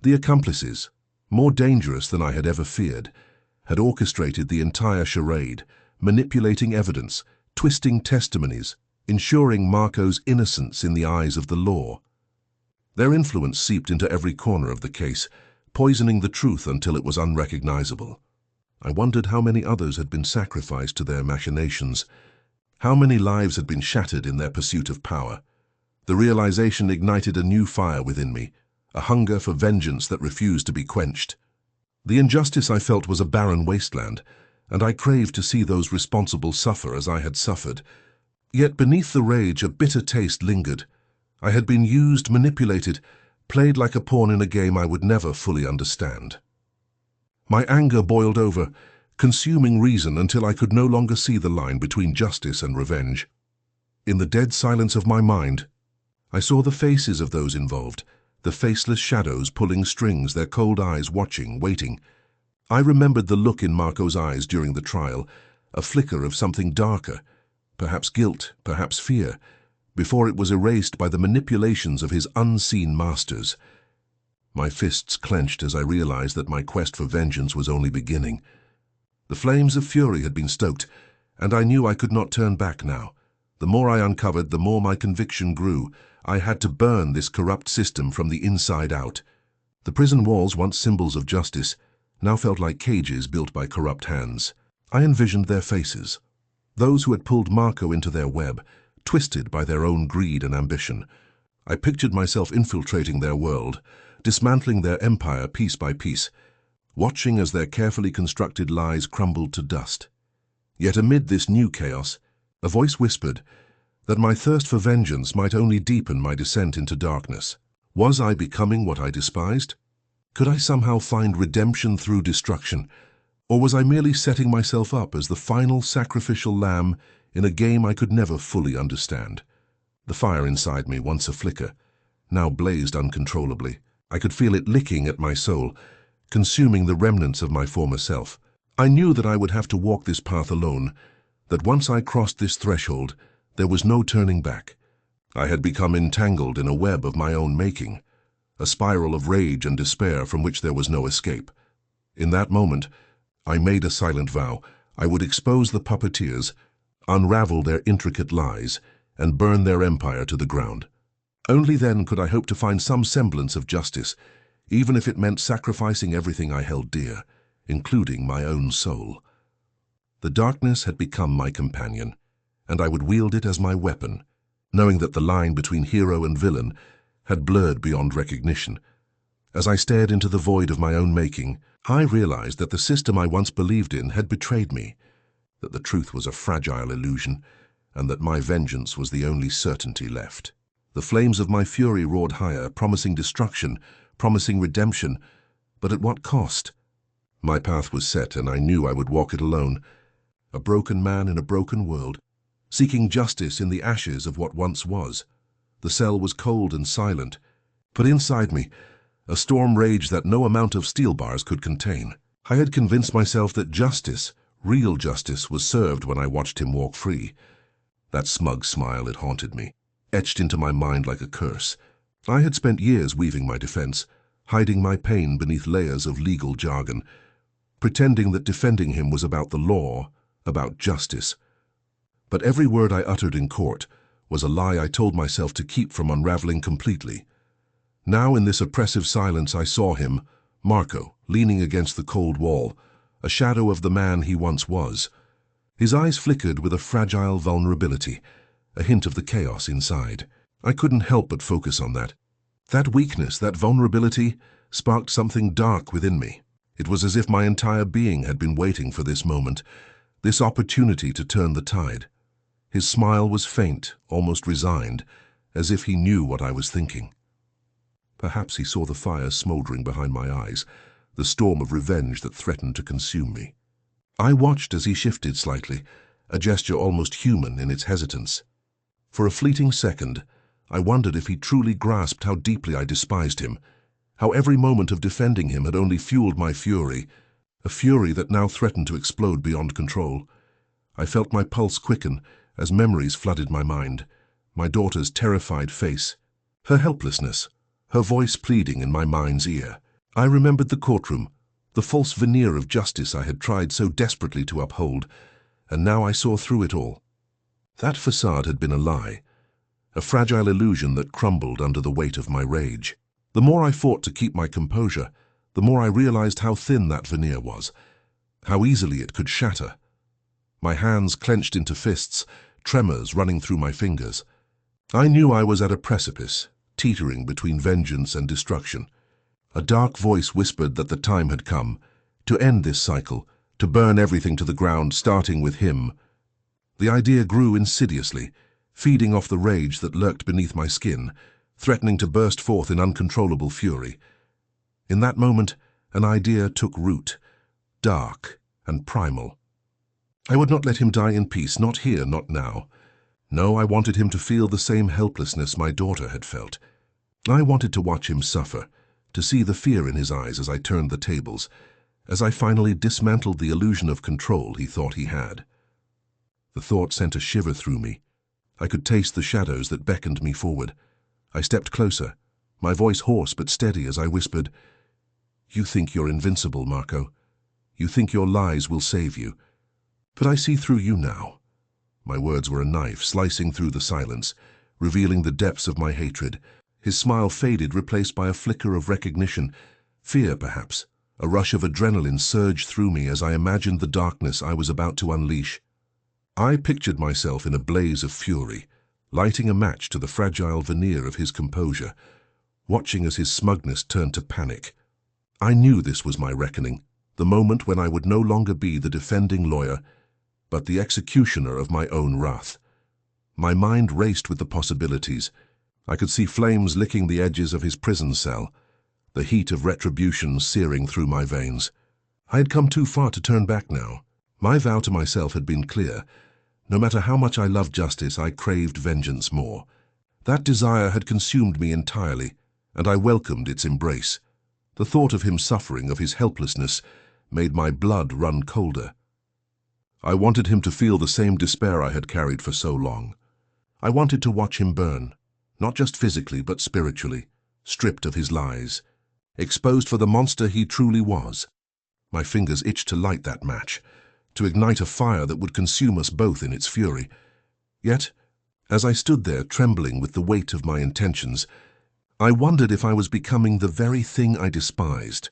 The accomplices, more dangerous than I had ever feared, had orchestrated the entire charade, manipulating evidence, twisting testimonies, ensuring Marco's innocence in the eyes of the law. Their influence seeped into every corner of the case, poisoning the truth until it was unrecognizable. I wondered how many others had been sacrificed to their machinations, how many lives had been shattered in their pursuit of power. The realization ignited a new fire within me, a hunger for vengeance that refused to be quenched. The injustice I felt was a barren wasteland, and I craved to see those responsible suffer as I had suffered. Yet beneath the rage a bitter taste lingered. I had been used, manipulated, played like a pawn in a game I would never fully understand. My anger boiled over, consuming reason until I could no longer see the line between justice and revenge. In the dead silence of my mind, I saw the faces of those involved, the faceless shadows pulling strings, their cold eyes watching, waiting. I remembered the look in Marco's eyes during the trial, a flicker of something darker, perhaps guilt, perhaps fear, before it was erased by the manipulations of his unseen masters. My fists clenched as I realized that my quest for vengeance was only beginning. The flames of fury had been stoked, and I knew I could not turn back now. The more I uncovered, the more my conviction grew. I had to burn this corrupt system from the inside out. The prison walls, once symbols of justice, now felt like cages built by corrupt hands. I envisioned their faces, those who had pulled Marco into their web, twisted by their own greed and ambition. I pictured myself infiltrating their world, dismantling their empire piece by piece, watching as their carefully constructed lies crumbled to dust. Yet amid this new chaos, a voice whispered that my thirst for vengeance might only deepen my descent into darkness. Was I becoming what I despised? Could I somehow find redemption through destruction? Or was I merely setting myself up as the final sacrificial lamb in a game I could never fully understand? The fire inside me, once a flicker, now blazed uncontrollably. I could feel it licking at my soul, consuming the remnants of my former self. I knew that I would have to walk this path alone, that once I crossed this threshold, there was no turning back. I had become entangled in a web of my own making, a spiral of rage and despair from which there was no escape. In that moment, I made a silent vow. I would expose the puppeteers, unravel their intricate lies, and burn their empire to the ground. Only then could I hope to find some semblance of justice, even if it meant sacrificing everything I held dear, including my own soul. The darkness had become my companion, and I would wield it as my weapon, knowing that the line between hero and villain had blurred beyond recognition. As I stared into the void of my own making, I realized that the system I once believed in had betrayed me, that the truth was a fragile illusion, and that my vengeance was the only certainty left. The flames of my fury roared higher, promising destruction, promising redemption, but at what cost? My path was set, and I knew I would walk it alone, a broken man in a broken world, seeking justice in the ashes of what once was. The cell was cold and silent, but inside me, a storm raged that no amount of steel bars could contain. I had convinced myself that justice, real justice, was served when I watched him walk free. That smug smile had haunted me, etched into my mind like a curse. I had spent years weaving my defense, hiding my pain beneath layers of legal jargon, pretending that defending him was about the law, about justice. But every word I uttered in court was a lie I told myself to keep from unraveling completely. Now in this oppressive silence I saw him, Marco, leaning against the cold wall, a shadow of the man he once was. His eyes flickered with a fragile vulnerability, a hint of the chaos inside. I couldn't help but focus on that. That weakness, that vulnerability, sparked something dark within me. It was as if my entire being had been waiting for this moment, this opportunity to turn the tide. His smile was faint, almost resigned, as if he knew what I was thinking. Perhaps he saw the fire smoldering behind my eyes, the storm of revenge that threatened to consume me. I watched as he shifted slightly, a gesture almost human in its hesitance. For a fleeting second, I wondered if he truly grasped how deeply I despised him, how every moment of defending him had only fueled my fury, a fury that now threatened to explode beyond control. I felt my pulse quicken as memories flooded my mind, my daughter's terrified face, her helplessness, her voice pleading in my mind's ear. I remembered the courtroom, the false veneer of justice I had tried so desperately to uphold, and now I saw through it all. That facade had been a lie, a fragile illusion that crumbled under the weight of my rage. The more I fought to keep my composure, the more I realized how thin that veneer was, how easily it could shatter. My hands clenched into fists, tremors running through my fingers. I knew I was at a precipice, teetering between vengeance and destruction. A dark voice whispered that the time had come, to end this cycle, to burn everything to the ground, starting with him. The idea grew insidiously, feeding off the rage that lurked beneath my skin, threatening to burst forth in uncontrollable fury. In that moment, an idea took root, dark and primal. I would not let him die in peace, not here, not now. No, I wanted him to feel the same helplessness my daughter had felt. I wanted to watch him suffer, to see the fear in his eyes as I turned the tables, as I finally dismantled the illusion of control he thought he had. The thought sent a shiver through me. I could taste the shadows that beckoned me forward. I stepped closer, my voice hoarse but steady as I whispered, "You think you're invincible, Marco. You think your lies will save you. But I see through you now." My words were a knife slicing through the silence, revealing the depths of my hatred. His smile faded, replaced by a flicker of recognition, fear perhaps. A rush of adrenaline surged through me as I imagined the darkness I was about to unleash. I pictured myself in a blaze of fury, lighting a match to the fragile veneer of his composure, watching as his smugness turned to panic. I knew this was my reckoning, the moment when I would no longer be the defending lawyer, but the executioner of my own wrath. My mind raced with the possibilities. I could see flames licking the edges of his prison cell, the heat of retribution searing through my veins. I had come too far to turn back now. My vow to myself had been clear. No matter how much I loved justice, I craved vengeance more. That desire had consumed me entirely, and I welcomed its embrace. The thought of him suffering, of his helplessness, made my blood run colder. I wanted him to feel the same despair I had carried for so long. I wanted to watch him burn, not just physically but spiritually, stripped of his lies, exposed for the monster he truly was. My fingers itched to light that match, to ignite a fire that would consume us both in its fury. Yet, as I stood there trembling with the weight of my intentions, I wondered if I was becoming the very thing I despised.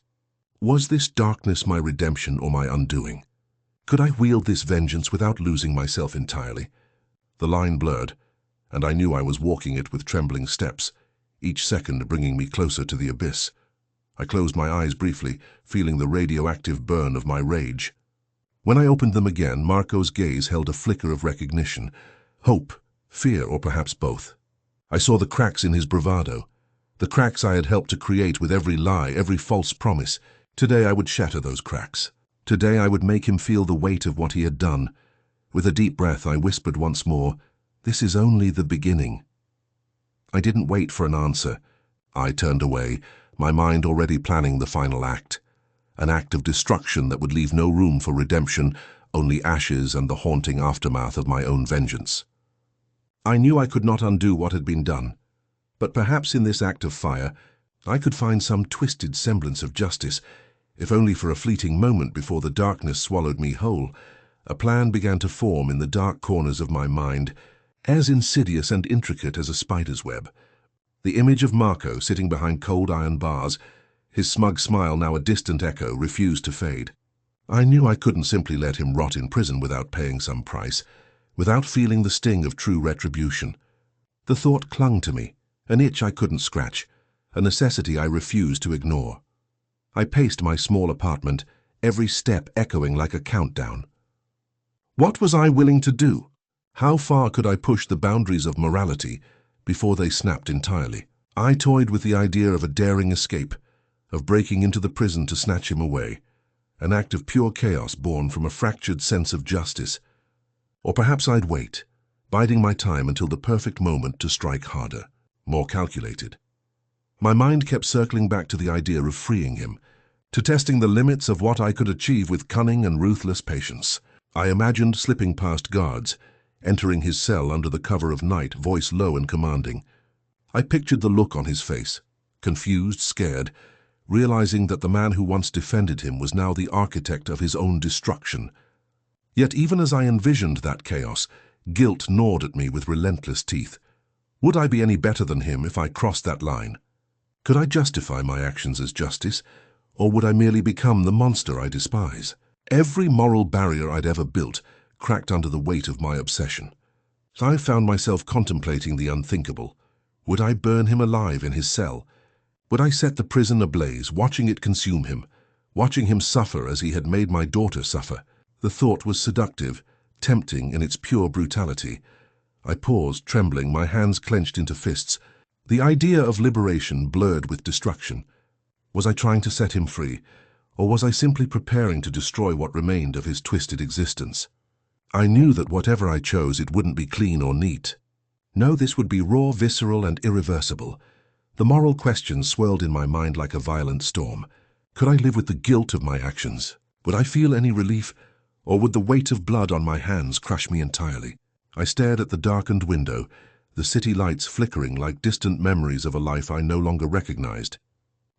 Was this darkness my redemption or my undoing? Could I wield this vengeance without losing myself entirely? The line blurred, and I knew I was walking it with trembling steps, each second bringing me closer to the abyss. I closed my eyes briefly, feeling the radioactive burn of my rage. When I opened them again, Marco's gaze held a flicker of recognition, hope, fear, or perhaps both. I saw the cracks in his bravado, the cracks I had helped to create with every lie, every false promise. Today I would shatter those cracks. Today I would make him feel the weight of what he had done. With a deep breath, I whispered once more, "This is only the beginning." I didn't wait for an answer. I turned away, my mind already planning the final act. An act of destruction that would leave no room for redemption, only ashes and the haunting aftermath of my own vengeance. I knew I could not undo what had been done, but perhaps in this act of fire, I could find some twisted semblance of justice, if only for a fleeting moment before the darkness swallowed me whole. A plan began to form in the dark corners of my mind, as insidious and intricate as a spider's web. The image of Marco sitting behind cold iron bars, his smug smile now a distant echo, refused to fade. I knew I couldn't simply let him rot in prison without paying some price, without feeling the sting of true retribution. The thought clung to me, an itch I couldn't scratch, a necessity I refused to ignore. I paced my small apartment, every step echoing like a countdown. What was I willing to do? How far could I push the boundaries of morality before they snapped entirely? I toyed with the idea of a daring escape, of breaking into the prison to snatch him away, an act of pure chaos born from a fractured sense of justice. Or perhaps I'd wait, biding my time until the perfect moment to strike harder, more calculated. My mind kept circling back to the idea of freeing him, to testing the limits of what I could achieve with cunning and ruthless patience. I imagined slipping past guards, entering his cell under the cover of night, voice low and commanding. I pictured the look on his face, confused, scared, realizing that the man who once defended him was now the architect of his own destruction. Yet even as I envisioned that chaos, guilt gnawed at me with relentless teeth. Would I be any better than him if I crossed that line? Could I justify my actions as justice, or would I merely become the monster I despise? Every moral barrier I'd ever built cracked under the weight of my obsession. I found myself contemplating the unthinkable. Would I burn him alive in his cell? Would I set the prison ablaze, watching it consume him, watching him suffer as he had made my daughter suffer? The thought was seductive, tempting in its pure brutality. I paused, trembling, my hands clenched into fists. The idea of liberation blurred with destruction. Was I trying to set him free, or was I simply preparing to destroy what remained of his twisted existence? I knew that whatever I chose, it wouldn't be clean or neat. No, this would be raw, visceral, and irreversible. The moral questions swirled in my mind like a violent storm. Could I live with the guilt of my actions? Would I feel any relief, or would the weight of blood on my hands crush me entirely? I stared at the darkened window, the city lights flickering like distant memories of a life I no longer recognized.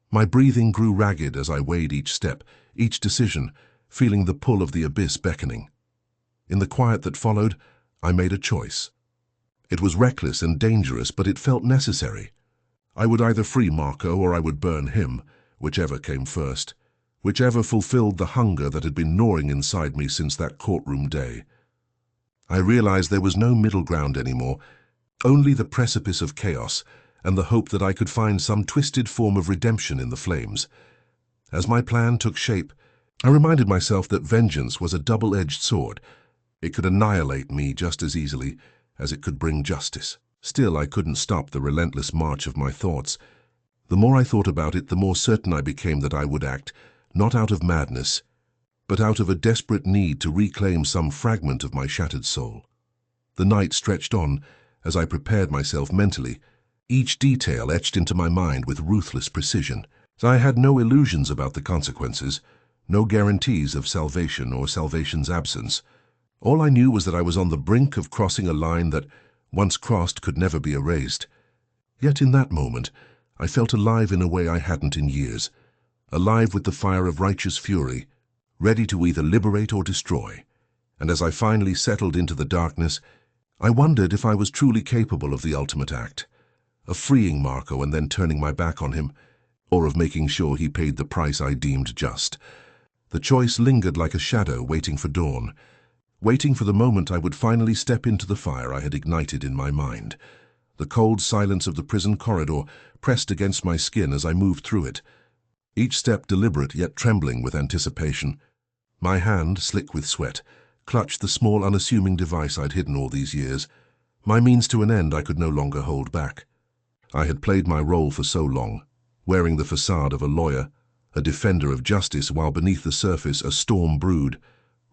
My breathing grew ragged as I weighed each step, each decision, feeling the pull of the abyss beckoning. In the quiet that followed, I made a choice. It was reckless and dangerous, but it felt necessary. I would either free Marco or I would burn him, whichever came first. whichever fulfilled the hunger that had been gnawing inside me since that courtroom day. I realized there was no middle ground anymore, only the precipice of chaos and the hope that I could find some twisted form of redemption in the flames. As my plan took shape, I reminded myself that vengeance was a double-edged sword. It could annihilate me just as easily as it could bring justice. Still, I couldn't stop the relentless march of my thoughts. The more I thought about it, the more certain I became that I would act, not out of madness, but out of a desperate need to reclaim some fragment of my shattered soul. The night stretched on as I prepared myself mentally, each detail etched into my mind with ruthless precision. I had no illusions about the consequences, no guarantees of salvation or salvation's absence. All I knew was that I was on the brink of crossing a line that, once crossed, could never be erased. Yet in that moment, I felt alive in a way I hadn't in years, alive with the fire of righteous fury, ready to either liberate or destroy. And as I finally settled into the darkness, I wondered if I was truly capable of the ultimate act, of freeing Marco and then turning my back on him, or of making sure he paid the price I deemed just. The choice lingered like a shadow waiting for dawn, waiting for the moment I would finally step into the fire I had ignited in my mind. The cold silence of the prison corridor pressed against my skin as I moved through it, each step deliberate yet trembling with anticipation. My hand, slick with sweat, clutched the small unassuming device I'd hidden all these years, my means to an end I could no longer hold back. I had played my role for so long, wearing the facade of a lawyer, a defender of justice, while beneath the surface a storm brewed,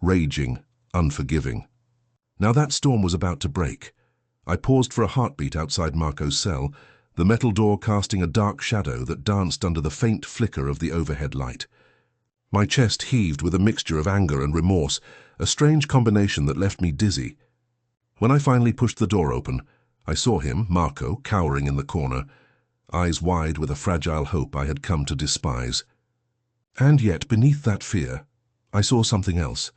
raging, unforgiving. Now that storm was about to break. I paused for a heartbeat outside Marco's cell, the metal door casting a dark shadow that danced under the faint flicker of the overhead light. My chest heaved with a mixture of anger and remorse, a strange combination that left me dizzy. When I finally pushed the door open, I saw him, Marco, cowering in the corner, eyes wide with a fragile hope I had come to despise. And yet, beneath that fear, I saw something else.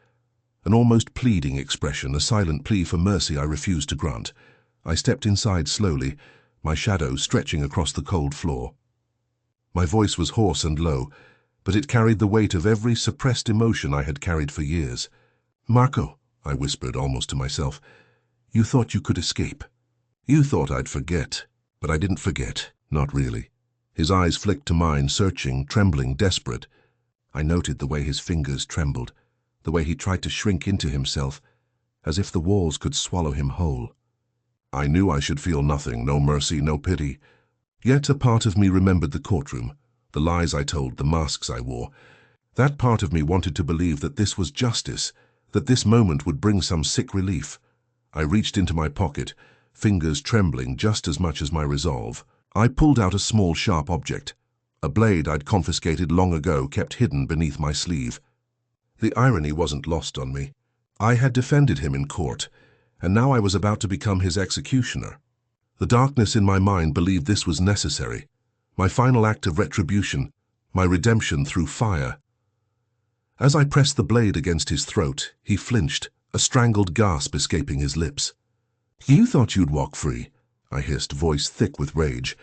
An almost pleading expression, a silent plea for mercy I refused to grant. I stepped inside slowly, my shadow stretching across the cold floor. My voice was hoarse and low, but it carried the weight of every suppressed emotion I had carried for years. "Marco," I whispered almost to myself, "you thought you could escape. You thought I'd forget, but I didn't forget, not really." His eyes flicked to mine, searching, trembling, desperate. I noted the way his fingers trembled, the way he tried to shrink into himself, as if the walls could swallow him whole. I knew I should feel nothing, no mercy, no pity. Yet a part of me remembered the courtroom, the lies I told, the masks I wore. That part of me wanted to believe that this was justice, that this moment would bring some sick relief. I reached into my pocket, fingers trembling just as much as my resolve. I pulled out a small, sharp object, a blade I'd confiscated long ago, kept hidden beneath my sleeve. The irony wasn't lost on me. I had defended him in court, and now I was about to become his executioner. The darkness in my mind believed this was necessary, my final act of retribution, my redemption through fire. As I pressed the blade against his throat, he flinched, a strangled gasp escaping his lips. "You thought you'd walk free," I hissed, voice thick with rage.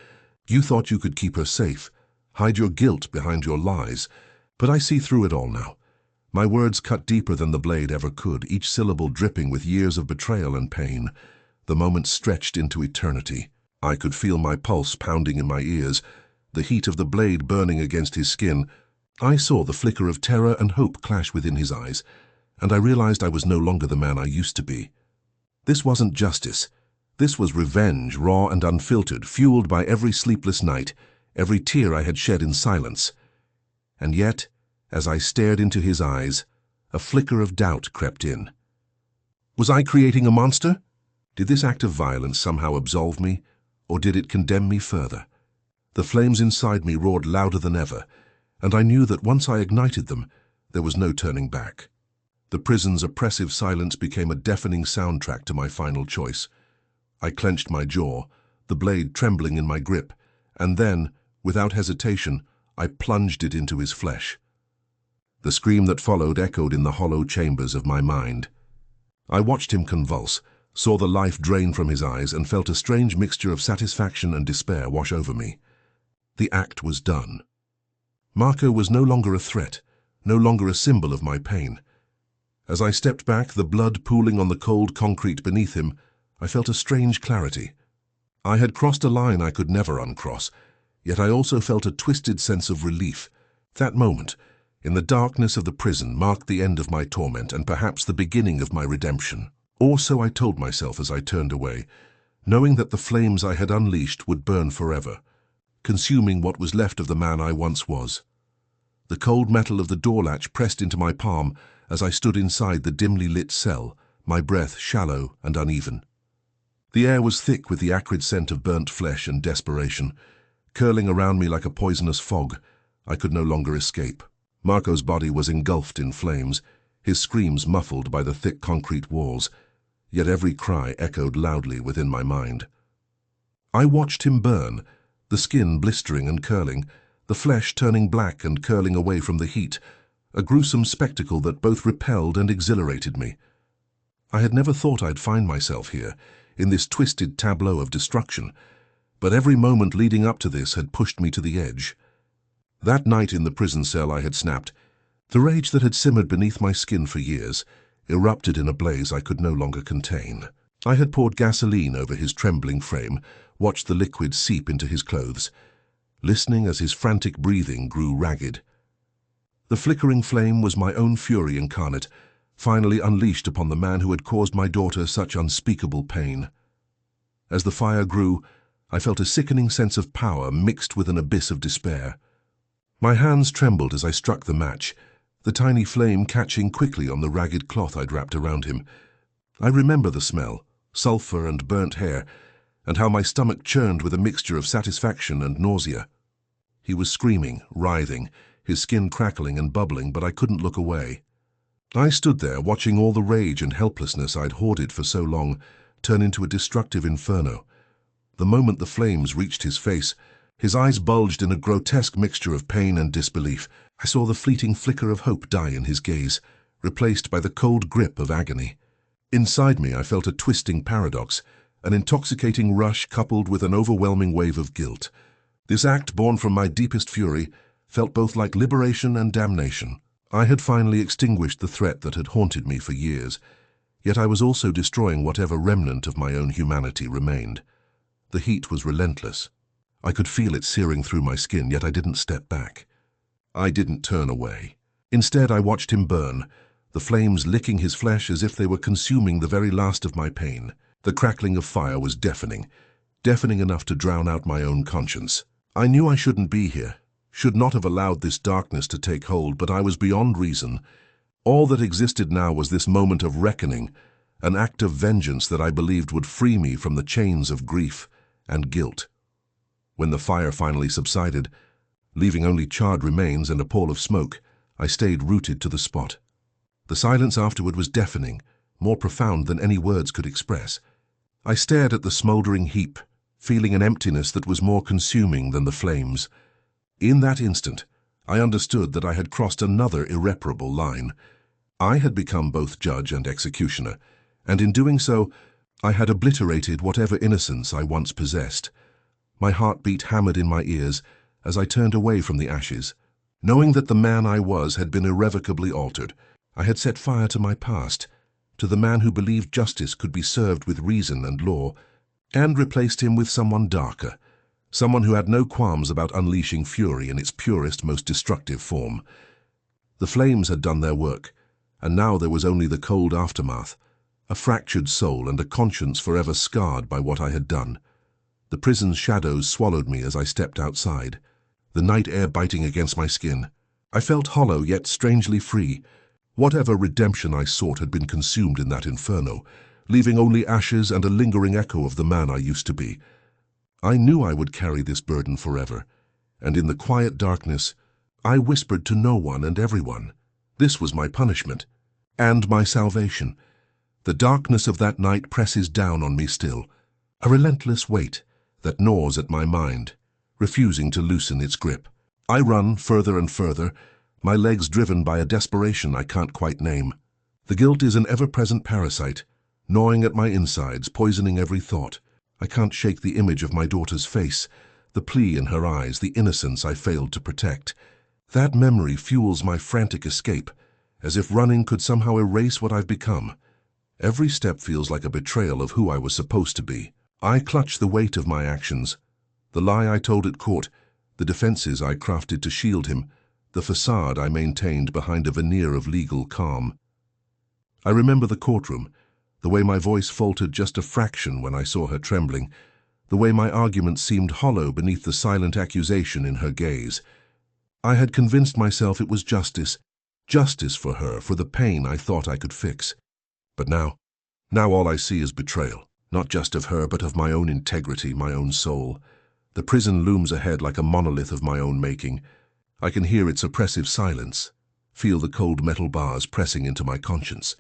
"You thought you could keep her safe, hide your guilt behind your lies. But I see through it all now. My words cut deeper than the blade ever could, each syllable dripping with years of betrayal and pain. The moment stretched into eternity. I could feel my pulse pounding in my ears, the heat of the blade burning against his skin. I saw the flicker of terror and hope clash within his eyes, and I realized I was no longer the man I used to be. This wasn't justice. This was revenge, raw and unfiltered, fueled by every sleepless night, every tear I had shed in silence. And yet, as I stared into his eyes, a flicker of doubt crept in. Was I creating a monster? Did this act of violence somehow absolve me, or did it condemn me further? The flames inside me roared louder than ever, and I knew that once I ignited them, there was no turning back. The prison's oppressive silence became a deafening soundtrack to my final choice. I clenched my jaw, the blade trembling in my grip, and then, without hesitation, I plunged it into his flesh. The scream that followed echoed in the hollow chambers of my mind. I watched him convulse, saw the life drain from his eyes, and felt a strange mixture of satisfaction and despair wash over me. The act was done. Marco was no longer a threat, no longer a symbol of my pain. As I stepped back, the blood pooling on the cold concrete beneath him, I felt a strange clarity. I had crossed a line I could never uncross, yet I also felt a twisted sense of relief. That moment, in the darkness of the prison, marked the end of my torment and perhaps the beginning of my redemption. Or so I told myself as I turned away, knowing that the flames I had unleashed would burn forever, consuming what was left of the man I once was. The cold metal of the door latch pressed into my palm as I stood inside the dimly lit cell, my breath shallow and uneven. The air was thick with the acrid scent of burnt flesh and desperation. Curling around me like a poisonous fog, I could no longer escape. Marco's body was engulfed in flames, his screams muffled by the thick concrete walls, yet every cry echoed loudly within my mind. I watched him burn, the skin blistering and curling, the flesh turning black and curling away from the heat, a gruesome spectacle that both repelled and exhilarated me. I had never thought I'd find myself here, in this twisted tableau of destruction, but every moment leading up to this had pushed me to the edge. That night in the prison cell I had snapped. The rage that had simmered beneath my skin for years erupted in a blaze I could no longer contain. I had poured gasoline over his trembling frame, watched the liquid seep into his clothes, listening as his frantic breathing grew ragged. The flickering flame was my own fury incarnate, finally unleashed upon the man who had caused my daughter such unspeakable pain. As the fire grew, I felt a sickening sense of power mixed with an abyss of despair. My hands trembled as I struck the match, the tiny flame catching quickly on the ragged cloth I'd wrapped around him. I remember the smell, sulfur and burnt hair, and how my stomach churned with a mixture of satisfaction and nausea. He was screaming, writhing, his skin crackling and bubbling, but I couldn't look away. I stood there watching all the rage and helplessness I'd hoarded for so long turn into a destructive inferno. The moment the flames reached his face, his eyes bulged in a grotesque mixture of pain and disbelief. I saw the fleeting flicker of hope die in his gaze, replaced by the cold grip of agony. Inside me I felt a twisting paradox, an intoxicating rush coupled with an overwhelming wave of guilt. This act, born from my deepest fury, felt both like liberation and damnation. I had finally extinguished the threat that had haunted me for years, yet I was also destroying whatever remnant of my own humanity remained. The heat was relentless. I could feel it searing through my skin, yet I didn't step back. I didn't turn away. Instead, I watched him burn, the flames licking his flesh as if they were consuming the very last of my pain. The crackling of fire was deafening, deafening enough to drown out my own conscience. I knew I shouldn't be here, should not have allowed this darkness to take hold, but I was beyond reason. All that existed now was this moment of reckoning, an act of vengeance that I believed would free me from the chains of grief and guilt. When the fire finally subsided, leaving only charred remains and a pall of smoke, I stayed rooted to the spot. The silence afterward was deafening, more profound than any words could express. I stared at the smoldering heap, feeling an emptiness that was more consuming than the flames. In that instant, I understood that I had crossed another irreparable line. I had become both judge and executioner, and in doing so, I had obliterated whatever innocence I once possessed. My heartbeat hammered in my ears as I turned away from the ashes. Knowing that the man I was had been irrevocably altered, I had set fire to my past, to the man who believed justice could be served with reason and law, and replaced him with someone darker, someone who had no qualms about unleashing fury in its purest, most destructive form. The flames had done their work, and now there was only the cold aftermath, a fractured soul and a conscience forever scarred by what I had done. The prison's shadows swallowed me as I stepped outside, the night air biting against my skin. I felt hollow yet strangely free. Whatever redemption I sought had been consumed in that inferno, leaving only ashes and a lingering echo of the man I used to be. I knew I would carry this burden forever, and in the quiet darkness, I whispered to no one and everyone. This was my punishment, and my salvation. The darkness of that night presses down on me still, a relentless weight that gnaws at my mind, refusing to loosen its grip. I run further and further, my legs driven by a desperation I can't quite name. The guilt is an ever-present parasite, gnawing at my insides, poisoning every thought. I can't shake the image of my daughter's face, the plea in her eyes, the innocence I failed to protect. That memory fuels my frantic escape, as if running could somehow erase what I've become. Every step feels like a betrayal of who I was supposed to be. I clutch the weight of my actions. The lie I told at court, the defenses I crafted to shield him, the facade I maintained behind a veneer of legal calm. I remember the courtroom, the way my voice faltered just a fraction when I saw her trembling, the way my argument seemed hollow beneath the silent accusation in her gaze. I had convinced myself it was justice for her, for the pain I thought I could fix. But now all I see is betrayal, not just of her, but of my own integrity, my own soul. The prison looms ahead like a monolith of my own making. I can hear its oppressive silence, feel the cold metal bars pressing into my conscience.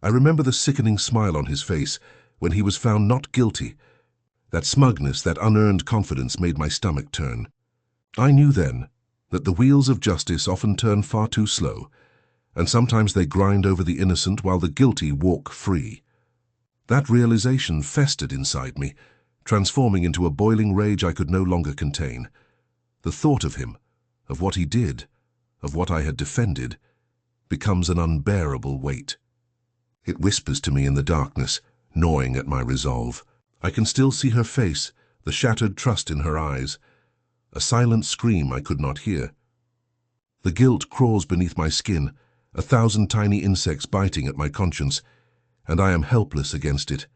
I remember the sickening smile on his face when he was found not guilty. That smugness, that unearned confidence made my stomach turn. I knew then that the wheels of justice often turn far too slow, and sometimes they grind over the innocent while the guilty walk free. That realization festered inside me, transforming into a boiling rage I could no longer contain. The thought of him, of what he did, of what I had defended, becomes an unbearable weight. It whispers to me in the darkness, gnawing at my resolve. I can still see her face, the shattered trust in her eyes. A silent scream I could not hear. The guilt crawls beneath my skin, 1,000 tiny insects biting at my conscience, and I am helpless against it.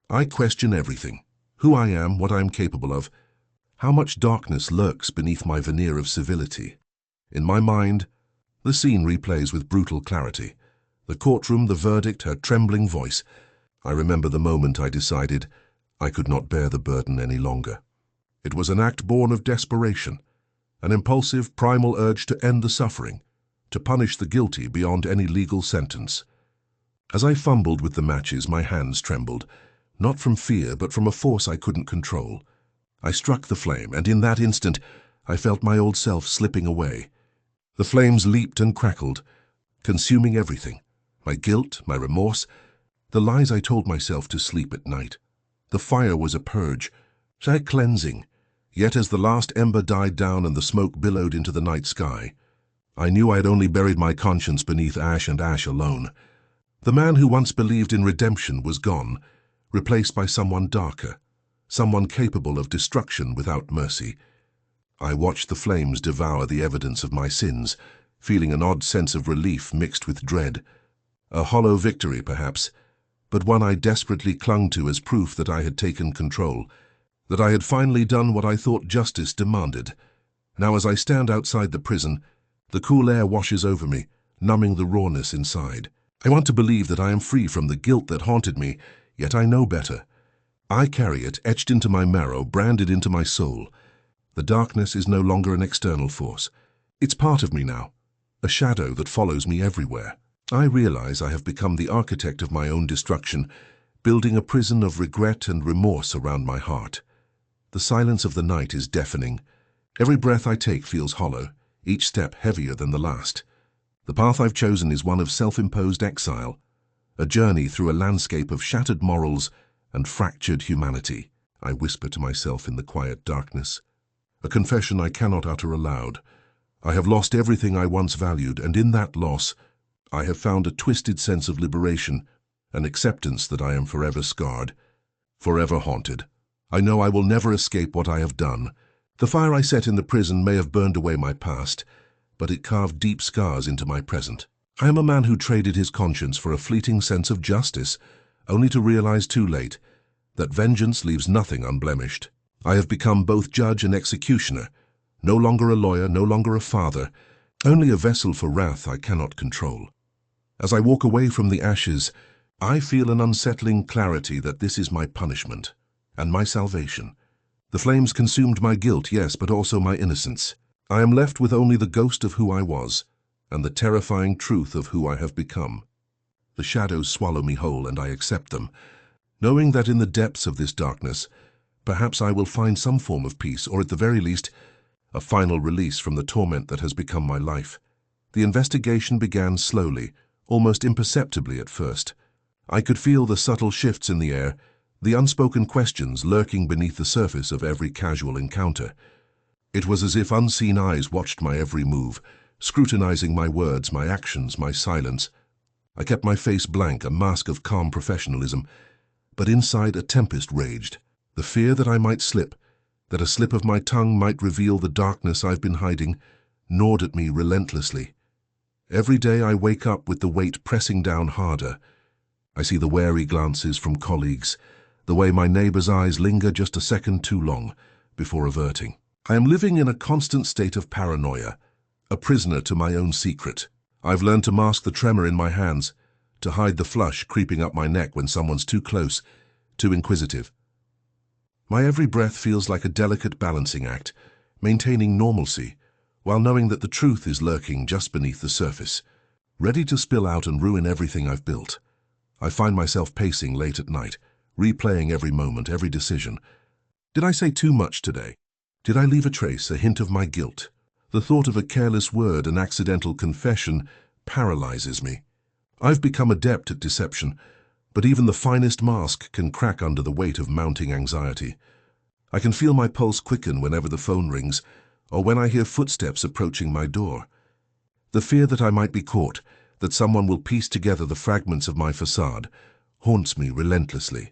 I question everything: who I am, what I am capable of, how much darkness lurks beneath my veneer of civility. In my mind, the scene replays with brutal clarity. The courtroom, the verdict, her trembling voice. I remember the moment I decided I could not bear the burden any longer. It was an act born of desperation, an impulsive, primal urge to end the suffering, to punish the guilty beyond any legal sentence. As I fumbled with the matches, my hands trembled, not from fear, but from a force I couldn't control. I struck the flame, and in that instant, I felt my old self slipping away. The flames leaped and crackled, consuming everything: my guilt, my remorse, the lies I told myself to sleep at night. The fire was a purge, a cleansing. Yet as the last ember died down and the smoke billowed into the night sky, I knew I had only buried my conscience beneath ash and ash alone. The man who once believed in redemption was gone, replaced by someone darker, someone capable of destruction without mercy. I watched the flames devour the evidence of my sins, feeling an odd sense of relief mixed with dread. A hollow victory, perhaps, but one I desperately clung to as proof that I had taken control, that I had finally done what I thought justice demanded. Now as I stand outside the prison, the cool air washes over me, numbing the rawness inside. I want to believe that I am free from the guilt that haunted me, yet I know better. I carry it, etched into my marrow, branded into my soul. The darkness is no longer an external force. It's part of me now, a shadow that follows me everywhere. I realize I have become the architect of my own destruction, building a prison of regret and remorse around my heart. The silence of the night is deafening. Every breath I take feels hollow, each step heavier than the last. The path I've chosen is one of self-imposed exile, a journey through a landscape of shattered morals and fractured humanity. I whisper to myself in the quiet darkness. A confession I cannot utter aloud. I have lost everything I once valued, and in that loss, I have found a twisted sense of liberation, an acceptance that I am forever scarred, forever haunted. I know I will never escape what I have done. The fire I set in the prison may have burned away my past, but it carved deep scars into my present. I am a man who traded his conscience for a fleeting sense of justice, only to realize too late that vengeance leaves nothing unblemished. I have become both judge and executioner, no longer a lawyer, no longer a father, only a vessel for wrath I cannot control. As I walk away from the ashes, I feel an unsettling clarity that this is my punishment and my salvation. The flames consumed my guilt, yes, but also my innocence. I am left with only the ghost of who I was and the terrifying truth of who I have become. The shadows swallow me whole, and I accept them, knowing that in the depths of this darkness, perhaps I will find some form of peace, or at the very least, a final release from the torment that has become my life. The investigation began slowly, almost imperceptibly at first. I could feel the subtle shifts in the air, the unspoken questions lurking beneath the surface of every casual encounter. It was as if unseen eyes watched my every move, scrutinizing my words, my actions, my silence. I kept my face blank, a mask of calm professionalism, but inside a tempest raged. The fear that I might slip, that a slip of my tongue might reveal the darkness I've been hiding, gnawed at me relentlessly. Every day I wake up with the weight pressing down harder. I see the wary glances from colleagues, the way my neighbor's eyes linger just a second too long before averting. I am living in a constant state of paranoia, a prisoner to my own secret. I've learned to mask the tremor in my hands, to hide the flush creeping up my neck when someone's too close, too inquisitive. My every breath feels like a delicate balancing act, maintaining normalcy, while knowing that the truth is lurking just beneath the surface, ready to spill out and ruin everything I've built. I find myself pacing late at night, replaying every moment, every decision. Did I say too much today? Did I leave a trace, a hint of my guilt? The thought of a careless word, an accidental confession, paralyzes me. I've become adept at deception, but even the finest mask can crack under the weight of mounting anxiety. I can feel my pulse quicken whenever the phone rings, or when I hear footsteps approaching my door. The fear that I might be caught, that someone will piece together the fragments of my facade, haunts me relentlessly.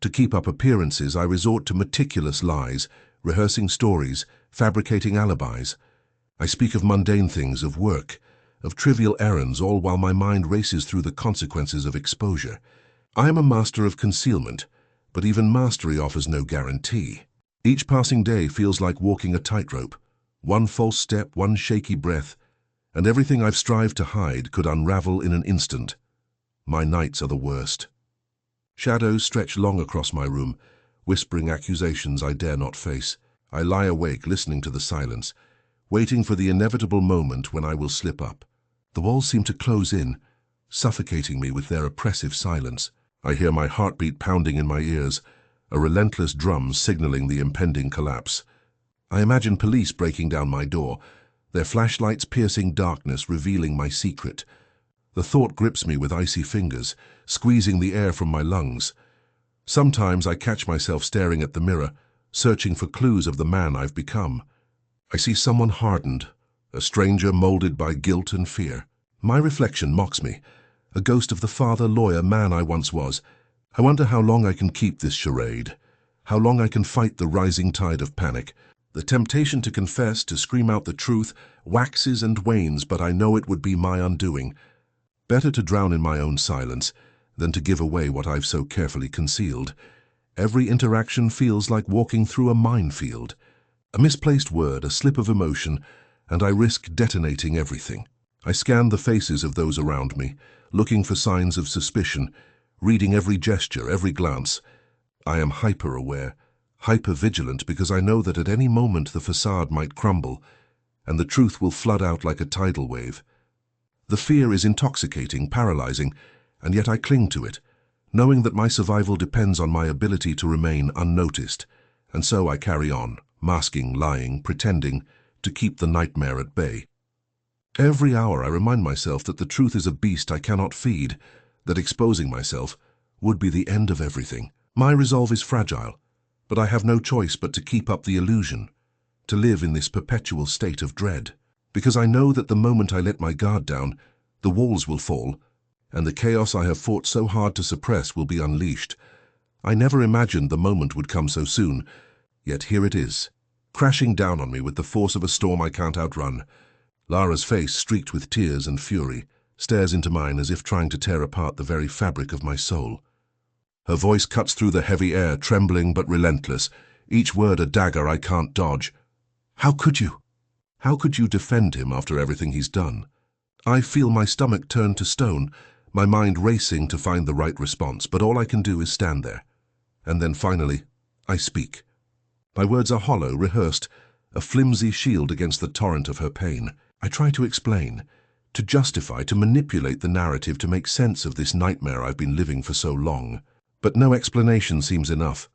To keep up appearances, I resort to meticulous lies, rehearsing stories, fabricating alibis. I speak of mundane things, of work, of trivial errands, all while my mind races through the consequences of exposure. I am a master of concealment, but even mastery offers no guarantee. Each passing day feels like walking a tightrope. One false step, one shaky breath, and everything I've strived to hide could unravel in an instant. My nights are the worst. Shadows stretch long across my room, whispering accusations I dare not face. I lie awake, listening to the silence, waiting for the inevitable moment when I will slip up. The walls seem to close in, suffocating me with their oppressive silence. I hear my heartbeat pounding in my ears, a relentless drum signaling the impending collapse. I imagine police breaking down my door, their flashlights piercing darkness, revealing my secret. The thought grips me with icy fingers, squeezing the air from my lungs. Sometimes I catch myself staring at the mirror, searching for clues of the man I've become. I see someone hardened, a stranger molded by guilt and fear. My reflection mocks me, a ghost of the father, lawyer, man I once was. I wonder how long I can keep this charade, how long I can fight the rising tide of panic. The temptation to confess, to scream out the truth, waxes and wanes, but I know it would be my undoing. Better to drown in my own silence than to give away what I've so carefully concealed. Every interaction feels like walking through a minefield. A misplaced word, a slip of emotion, and I risk detonating everything. I scan the faces of those around me, looking for signs of suspicion, reading every gesture, every glance. I am hyper-aware, hyper-vigilant, because I know that at any moment the facade might crumble, and the truth will flood out like a tidal wave. The fear is intoxicating, paralyzing, and yet I cling to it, knowing that my survival depends on my ability to remain unnoticed, and so I carry on, masking, lying, pretending, to keep the nightmare at bay. Every hour I remind myself that the truth is a beast I cannot feed, that exposing myself would be the end of everything. My resolve is fragile, but I have no choice but to keep up the illusion, to live in this perpetual state of dread, because I know that the moment I let my guard down, the walls will fall, and the chaos I have fought so hard to suppress will be unleashed. I never imagined the moment would come so soon, yet here it is, crashing down on me with the force of a storm I can't outrun. Lara's face, streaked with tears and fury, stares into mine as if trying to tear apart the very fabric of my soul. Her voice cuts through the heavy air, trembling but relentless, each word a dagger I can't dodge. How could you? How could you defend him after everything he's done? I feel my stomach turn to stone, my mind racing to find the right response, but all I can do is stand there. And then finally, I speak. My words are hollow, rehearsed, a flimsy shield against the torrent of her pain. I try to explain, to justify, to manipulate the narrative, to make sense of this nightmare I've been living for so long. But no explanation seems enough.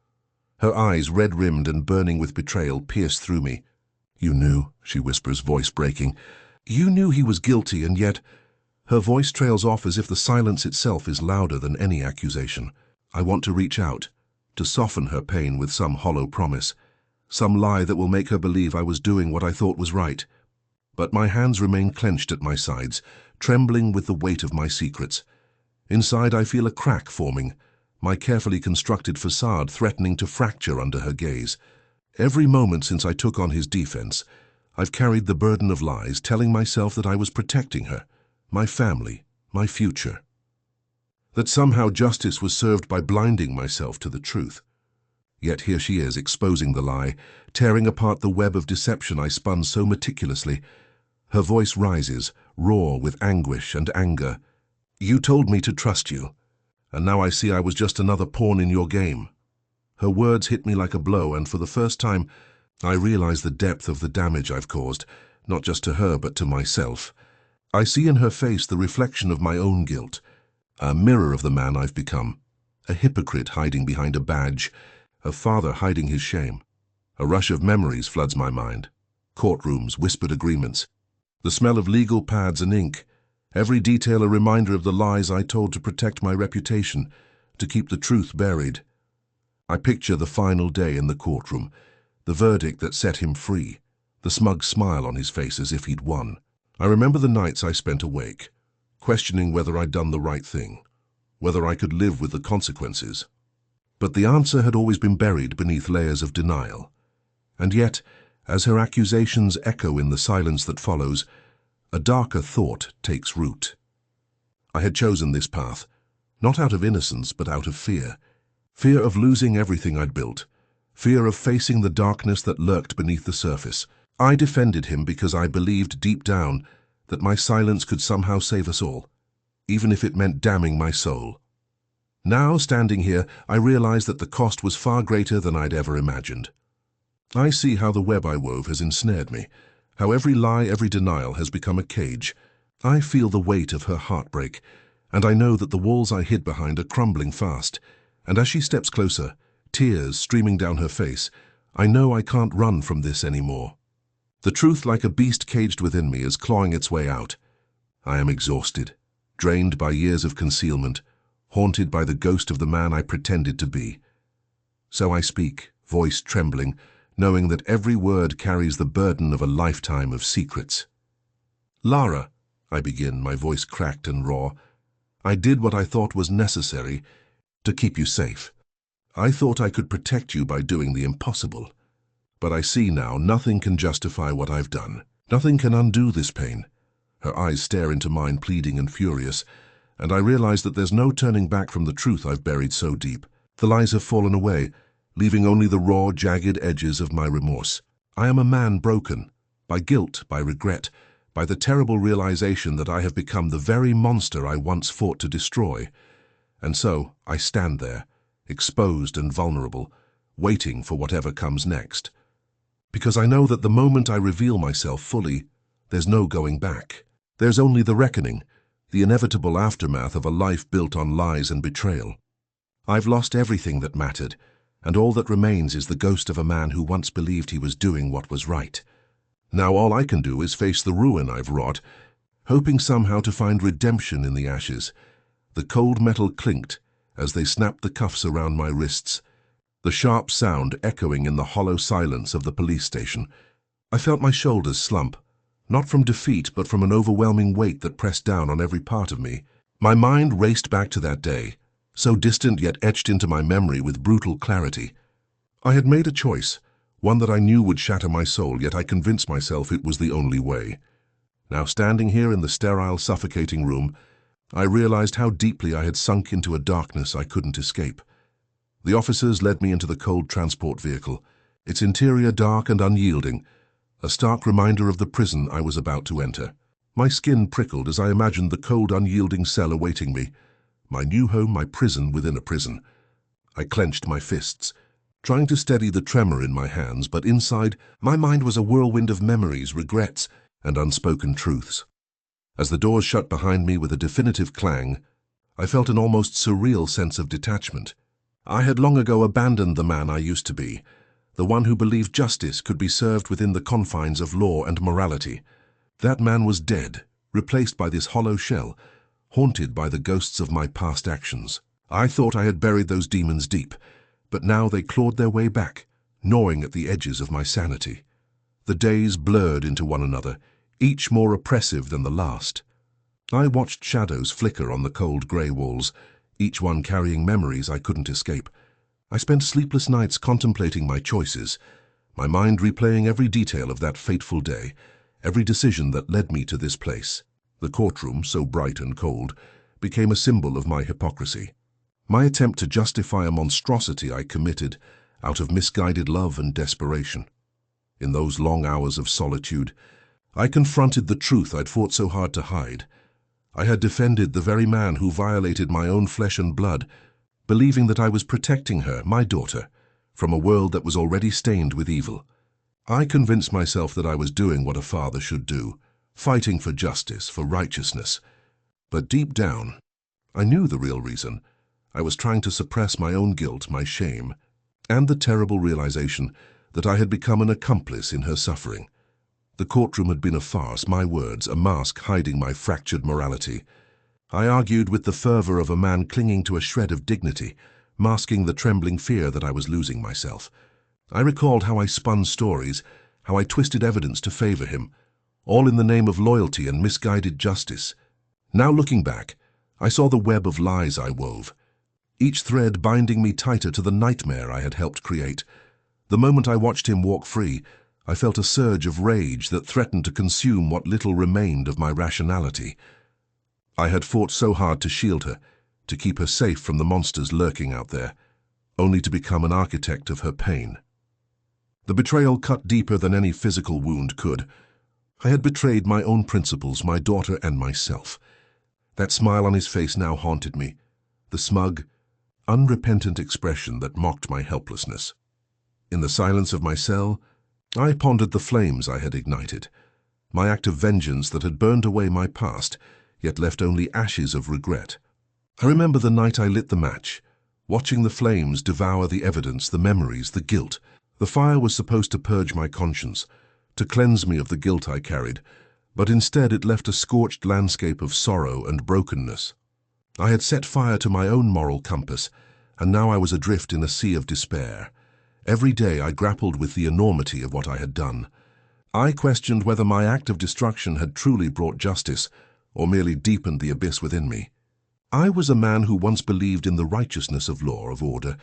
Her eyes, red-rimmed and burning with betrayal, pierce through me. You knew, she whispers, voice breaking. You knew he was guilty, and yet... Her voice trails off as if the silence itself is louder than any accusation. I want to reach out, to soften her pain with some hollow promise, some lie that will make her believe I was doing what I thought was right. But my hands remain clenched at my sides, trembling with the weight of my secrets. Inside I feel a crack forming, my carefully constructed facade threatening to fracture under her gaze. Every moment since I took on his defense, I've carried the burden of lies, telling myself that I was protecting her, my family, my future. That somehow justice was served by blinding myself to the truth. Yet here she is, exposing the lie, tearing apart the web of deception I spun so meticulously. Her voice rises, raw with anguish and anger. "You told me to trust you, and now I see I was just another pawn in your game." Her words hit me like a blow, and for the first time, I realize the depth of the damage I've caused, not just to her but to myself. I see in her face the reflection of my own guilt, a mirror of the man I've become, a hypocrite hiding behind a badge, a father hiding his shame. A rush of memories floods my mind. Courtrooms, whispered agreements, the smell of legal pads and ink, every detail a reminder of the lies I told to protect my reputation, to keep the truth buried. I picture the final day in the courtroom, the verdict that set him free, the smug smile on his face as if he'd won. I remember the nights I spent awake, questioning whether I'd done the right thing, whether I could live with the consequences. But the answer had always been buried beneath layers of denial. And yet, as her accusations echo in the silence that follows, a darker thought takes root. I had chosen this path, not out of innocence but out of fear. Fear of losing everything I'd built, fear of facing the darkness that lurked beneath the surface. I defended him because I believed deep down that my silence could somehow save us all, even if it meant damning my soul. Now, standing here, I realize that the cost was far greater than I'd ever imagined. I see how the web I wove has ensnared me, how every lie, every denial has become a cage. I feel the weight of her heartbreak, and I know that the walls I hid behind are crumbling fast. And as she steps closer, tears streaming down her face, I know I can't run from this anymore. The truth, like a beast caged within me, is clawing its way out. I am exhausted, drained by years of concealment, haunted by the ghost of the man I pretended to be. So I speak, voice trembling, knowing that every word carries the burden of a lifetime of secrets. "Lara," I begin, my voice cracked and raw, "I did what I thought was necessary to keep you safe. I thought I could protect you by doing the impossible. But I see now nothing can justify what I've done. Nothing can undo this pain." Her eyes stare into mine, pleading and furious, and I realize that there's no turning back from the truth I've buried so deep. The lies have fallen away, leaving only the raw, jagged edges of my remorse. I am a man broken, by guilt, by regret, by the terrible realization that I have become the very monster I once fought to destroy. And so I stand there, exposed and vulnerable, waiting for whatever comes next. Because I know that the moment I reveal myself fully, there's no going back. There's only the reckoning, the inevitable aftermath of a life built on lies and betrayal. I've lost everything that mattered, and all that remains is the ghost of a man who once believed he was doing what was right. Now all I can do is face the ruin I've wrought, hoping somehow to find redemption in the ashes. The cold metal clinked as they snapped the cuffs around my wrists, the sharp sound echoing in the hollow silence of the police station. I felt my shoulders slump, not from defeat but from an overwhelming weight that pressed down on every part of me. My mind raced back to that day, so distant yet etched into my memory with brutal clarity. I had made a choice, one that I knew would shatter my soul, yet I convinced myself it was the only way. Now, standing here in the sterile, suffocating room, I realized how deeply I had sunk into a darkness I couldn't escape. The officers led me into the cold transport vehicle, its interior dark and unyielding, a stark reminder of the prison I was about to enter. My skin prickled as I imagined the cold, unyielding cell awaiting me. My new home, my prison within a prison. I clenched my fists, trying to steady the tremor in my hands, but inside, my mind was a whirlwind of memories, regrets, and unspoken truths. As the doors shut behind me with a definitive clang, I felt an almost surreal sense of detachment. I had long ago abandoned the man I used to be, the one who believed justice could be served within the confines of law and morality. That man was dead, replaced by this hollow shell, haunted by the ghosts of my past actions. I thought I had buried those demons deep, but now they clawed their way back, gnawing at the edges of my sanity. The days blurred into one another, each more oppressive than the last. I watched shadows flicker on the cold grey walls, each one carrying memories I couldn't escape. I spent sleepless nights contemplating my choices, my mind replaying every detail of that fateful day, every decision that led me to this place. The courtroom, so bright and cold, became a symbol of my hypocrisy. My attempt to justify a monstrosity I committed out of misguided love and desperation. In those long hours of solitude, I confronted the truth I'd fought so hard to hide. I had defended the very man who violated my own flesh and blood, believing that I was protecting her, my daughter, from a world that was already stained with evil. I convinced myself that I was doing what a father should do, fighting for justice, for righteousness. But deep down, I knew the real reason. I was trying to suppress my own guilt, my shame, and the terrible realization that I had become an accomplice in her suffering. The courtroom had been a farce, my words, a mask hiding my fractured morality. I argued with the fervor of a man clinging to a shred of dignity, masking the trembling fear that I was losing myself. I recalled how I spun stories, how I twisted evidence to favor him, all in the name of loyalty and misguided justice. Now looking back, I saw the web of lies I wove, each thread binding me tighter to the nightmare I had helped create. The moment I watched him walk free, I felt a surge of rage that threatened to consume what little remained of my rationality. I had fought so hard to shield her, to keep her safe from the monsters lurking out there, only to become an architect of her pain. The betrayal cut deeper than any physical wound could. I had betrayed my own principles, my daughter and myself. That smile on his face now haunted me, the smug, unrepentant expression that mocked my helplessness. In the silence of my cell, I pondered the flames I had ignited, my act of vengeance that had burned away my past, yet left only ashes of regret. I remember the night I lit the match, watching the flames devour the evidence, the memories, the guilt. The fire was supposed to purge my conscience, to cleanse me of the guilt I carried, but instead it left a scorched landscape of sorrow and brokenness. I had set fire to my own moral compass, and now I was adrift in a sea of despair. Every day I grappled with the enormity of what I had done. I questioned whether my act of destruction had truly brought justice, or merely deepened the abyss within me. I was a man who once believed in the righteousness of law, of order,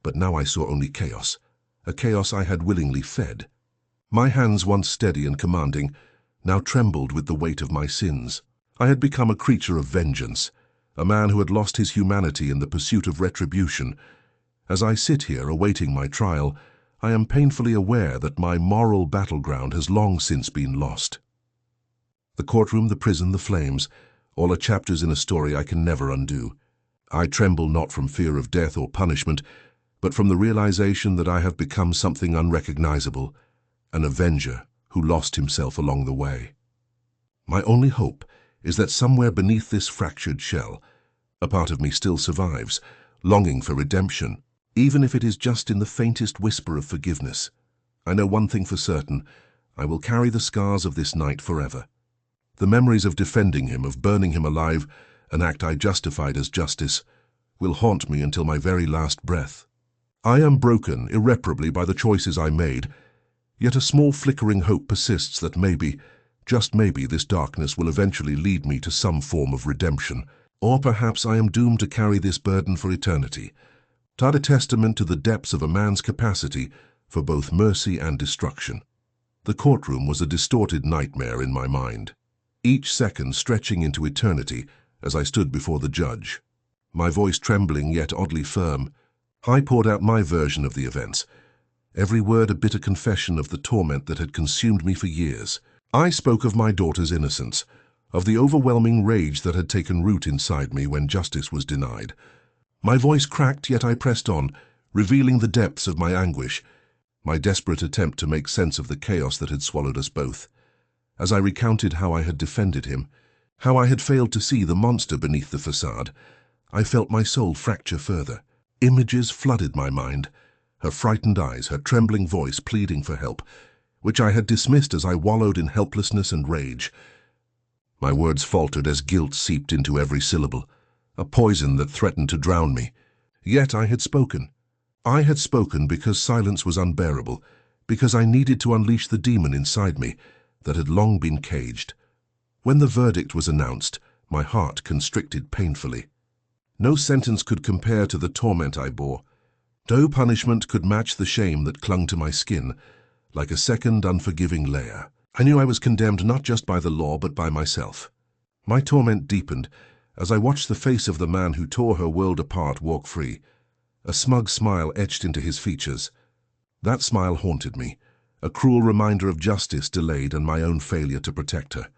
but now I saw only chaos, a chaos I had willingly fed. My hands, once steady and commanding, now trembled with the weight of my sins. I had become a creature of vengeance, a man who had lost his humanity in the pursuit of retribution. As I sit here awaiting my trial, I am painfully aware that my moral battleground has long since been lost. The courtroom, the prison, the flames, all are chapters in a story I can never undo. I tremble not from fear of death or punishment, but from the realization that I have become something unrecognizable, an avenger who lost himself along the way. My only hope is that somewhere beneath this fractured shell, a part of me still survives, longing for redemption, even if it is just in the faintest whisper of forgiveness. I know one thing for certain: I will carry the scars of this night forever. The memories of defending him, of burning him alive, an act I justified as justice, will haunt me until my very last breath. I am broken irreparably by the choices I made, yet a small flickering hope persists that maybe, just maybe, this darkness will eventually lead me to some form of redemption. Or perhaps I am doomed to carry this burden for eternity, a testament to the depths of a man's capacity for both mercy and destruction. The courtroom was a distorted nightmare in my mind, each second stretching into eternity as I stood before the judge. My voice trembling yet oddly firm, I poured out my version of the events, every word a bitter confession of the torment that had consumed me for years. I spoke of my daughter's innocence, of the overwhelming rage that had taken root inside me when justice was denied. My voice cracked, yet I pressed on, revealing the depths of my anguish, my desperate attempt to make sense of the chaos that had swallowed us both. As I recounted how I had defended him, how I had failed to see the monster beneath the facade, I felt my soul fracture further. Images flooded my mind, her frightened eyes, her trembling voice pleading for help, which I had dismissed as I wallowed in helplessness and rage. My words faltered as guilt seeped into every syllable, a poison that threatened to drown me. Yet I had spoken. I had spoken because silence was unbearable, because I needed to unleash the demon inside me, that had long been caged. When the verdict was announced, my heart constricted painfully. No sentence could compare to the torment I bore. No punishment could match the shame that clung to my skin, like a second unforgiving layer. I knew I was condemned not just by the law, but by myself. My torment deepened as I watched the face of the man who tore her world apart walk free. A smug smile etched into his features. That smile haunted me, a cruel reminder of justice delayed and my own failure to protect her.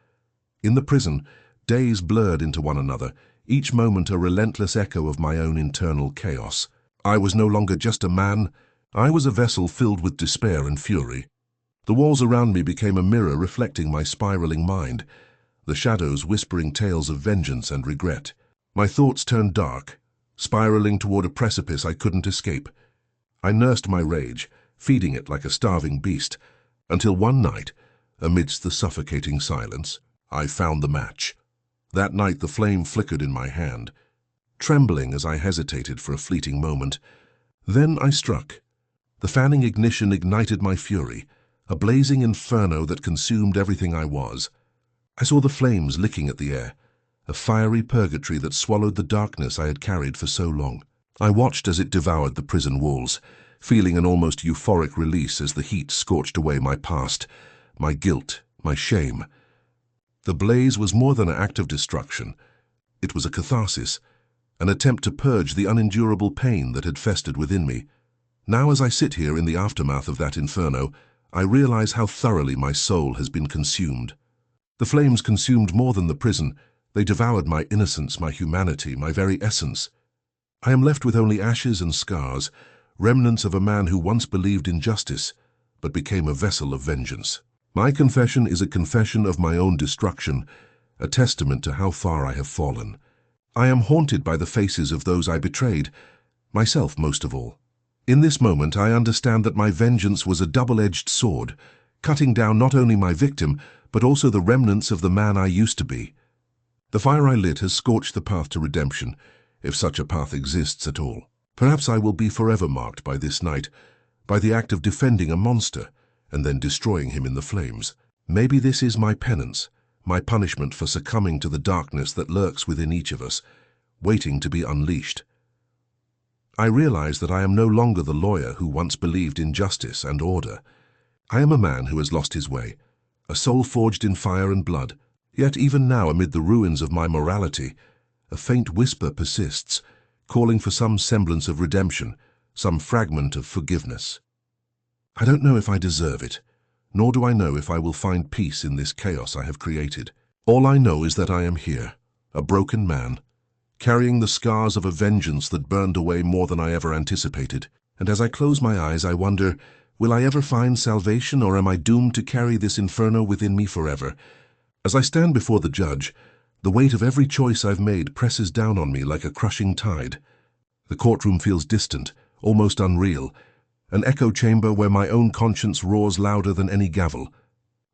In the prison, days blurred into one another, each moment a relentless echo of my own internal chaos. I was no longer just a man, I was a vessel filled with despair and fury. The walls around me became a mirror reflecting my spiraling mind, the shadows whispering tales of vengeance and regret. My thoughts turned dark, spiraling toward a precipice I couldn't escape. I nursed my rage, feeding it like a starving beast, until one night, amidst the suffocating silence, I found the match. That night the flame flickered in my hand, trembling as I hesitated for a fleeting moment. Then I struck. The fanning ignition ignited my fury, a blazing inferno that consumed everything I was. I saw the flames licking at the air, a fiery purgatory that swallowed the darkness I had carried for so long. I watched as it devoured the prison walls, feeling an almost euphoric release as the heat scorched away my past, my guilt, my shame. The blaze was more than an act of destruction. It was a catharsis, an attempt to purge the unendurable pain that had festered within me. Now, as I sit here in the aftermath of that inferno, I realize how thoroughly my soul has been consumed. The flames consumed more than the prison. They devoured my innocence, my humanity, my very essence. I am left with only ashes and scars, remnants of a man who once believed in justice, but became a vessel of vengeance. My confession is a confession of my own destruction, a testament to how far I have fallen. I am haunted by the faces of those I betrayed, myself most of all. In this moment, I understand that my vengeance was a double-edged sword, cutting down not only my victim, but also the remnants of the man I used to be. The fire I lit has scorched the path to redemption, if such a path exists at all. Perhaps I will be forever marked by this night, by the act of defending a monster, and then destroying him in the flames. Maybe this is my penance, my punishment for succumbing to the darkness that lurks within each of us, waiting to be unleashed. I realize that I am no longer the lawyer who once believed in justice and order. I am a man who has lost his way, a soul forged in fire and blood. Yet even now, amid the ruins of my morality, a faint whisper persists, calling for some semblance of redemption, some fragment of forgiveness. I don't know if I deserve it, nor do I know if I will find peace in this chaos I have created. All I know is that I am here, a broken man, carrying the scars of a vengeance that burned away more than I ever anticipated. And as I close my eyes, I wonder, will I ever find salvation, or am I doomed to carry this inferno within me forever? As I stand before the judge, the weight of every choice I've made presses down on me like a crushing tide. The courtroom feels distant, almost unreal, an echo chamber where my own conscience roars louder than any gavel.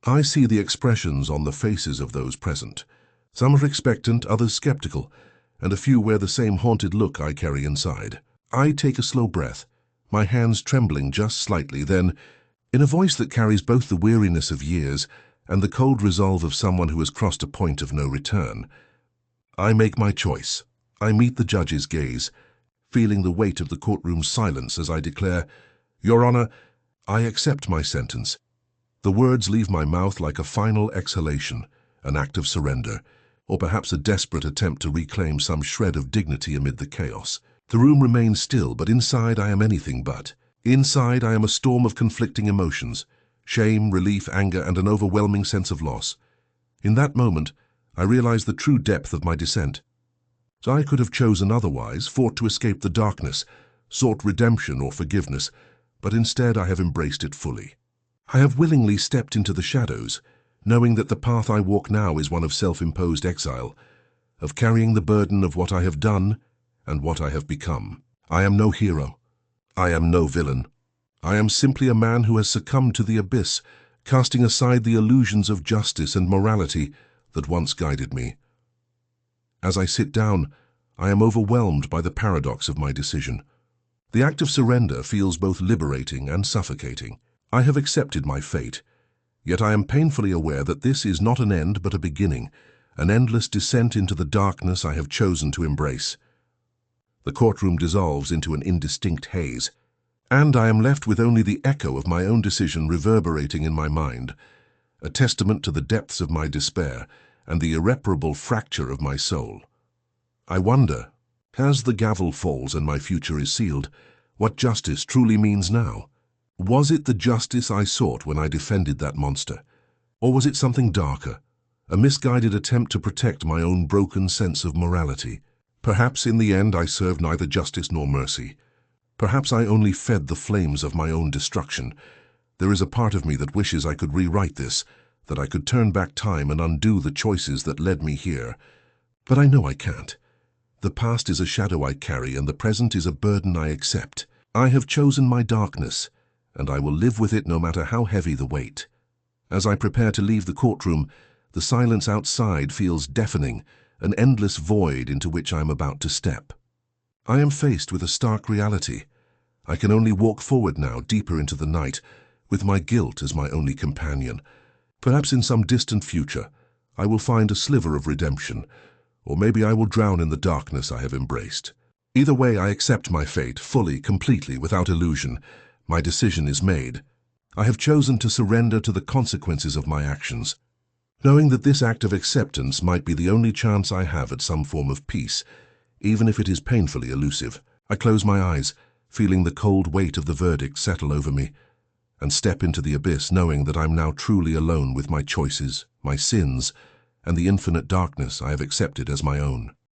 I see the expressions on the faces of those present. Some are expectant, others skeptical, and a few wear the same haunted look I carry inside. I take a slow breath, my hands trembling just slightly, then, in a voice that carries both the weariness of years and the cold resolve of someone who has crossed a point of no return, I make my choice. I meet the judge's gaze, feeling the weight of the courtroom's silence as I declare, "Your Honor, I accept my sentence." The words leave my mouth like a final exhalation, an act of surrender, or perhaps a desperate attempt to reclaim some shred of dignity amid the chaos. The room remains still, but inside I am anything but. Inside I am a storm of conflicting emotions, shame, relief, anger, and an overwhelming sense of loss. In that moment, I realize the true depth of my descent. So I could have chosen otherwise, fought to escape the darkness, sought redemption or forgiveness, but instead I have embraced it fully. I have willingly stepped into the shadows, knowing that the path I walk now is one of self-imposed exile, of carrying the burden of what I have done and what I have become. I am no hero. I am no villain. I am simply a man who has succumbed to the abyss, casting aside the illusions of justice and morality that once guided me. As I sit down, I am overwhelmed by the paradox of my decision. The act of surrender feels both liberating and suffocating. I have accepted my fate, Yet I am painfully aware that this is not an end but a beginning, an endless descent into the darkness I have chosen to embrace. The courtroom dissolves into an indistinct haze, and I am left with only the echo of my own decision reverberating in my mind, a testament to the depths of my despair and the irreparable fracture of my soul. I wonder, as the gavel falls and my future is sealed, what justice truly means now. Was it the justice I sought when I defended that monster? Or was it something darker, a misguided attempt to protect my own broken sense of morality? Perhaps in the end I served neither justice nor mercy. Perhaps I only fed the flames of my own destruction. There is a part of me that wishes I could rewrite this, that I could turn back time and undo the choices that led me here. But I know I can't. The past is a shadow I carry, and the present is a burden I accept. I have chosen my darkness, and I will live with it no matter how heavy the weight. As I prepare to leave the courtroom, the silence outside feels deafening, an endless void into which I am about to step. I am faced with a stark reality. I can only walk forward now, deeper into the night, with my guilt as my only companion. Perhaps in some distant future, I will find a sliver of redemption, or maybe I will drown in the darkness I have embraced. Either way, I accept my fate, fully, completely, without illusion. My decision is made. I have chosen to surrender to the consequences of my actions, knowing that this act of acceptance might be the only chance I have at some form of peace, even if it is painfully elusive. I close my eyes, feeling the cold weight of the verdict settle over me, and step into the abyss, knowing that I'm now truly alone with my choices, my sins, and the infinite darkness I have accepted as my own.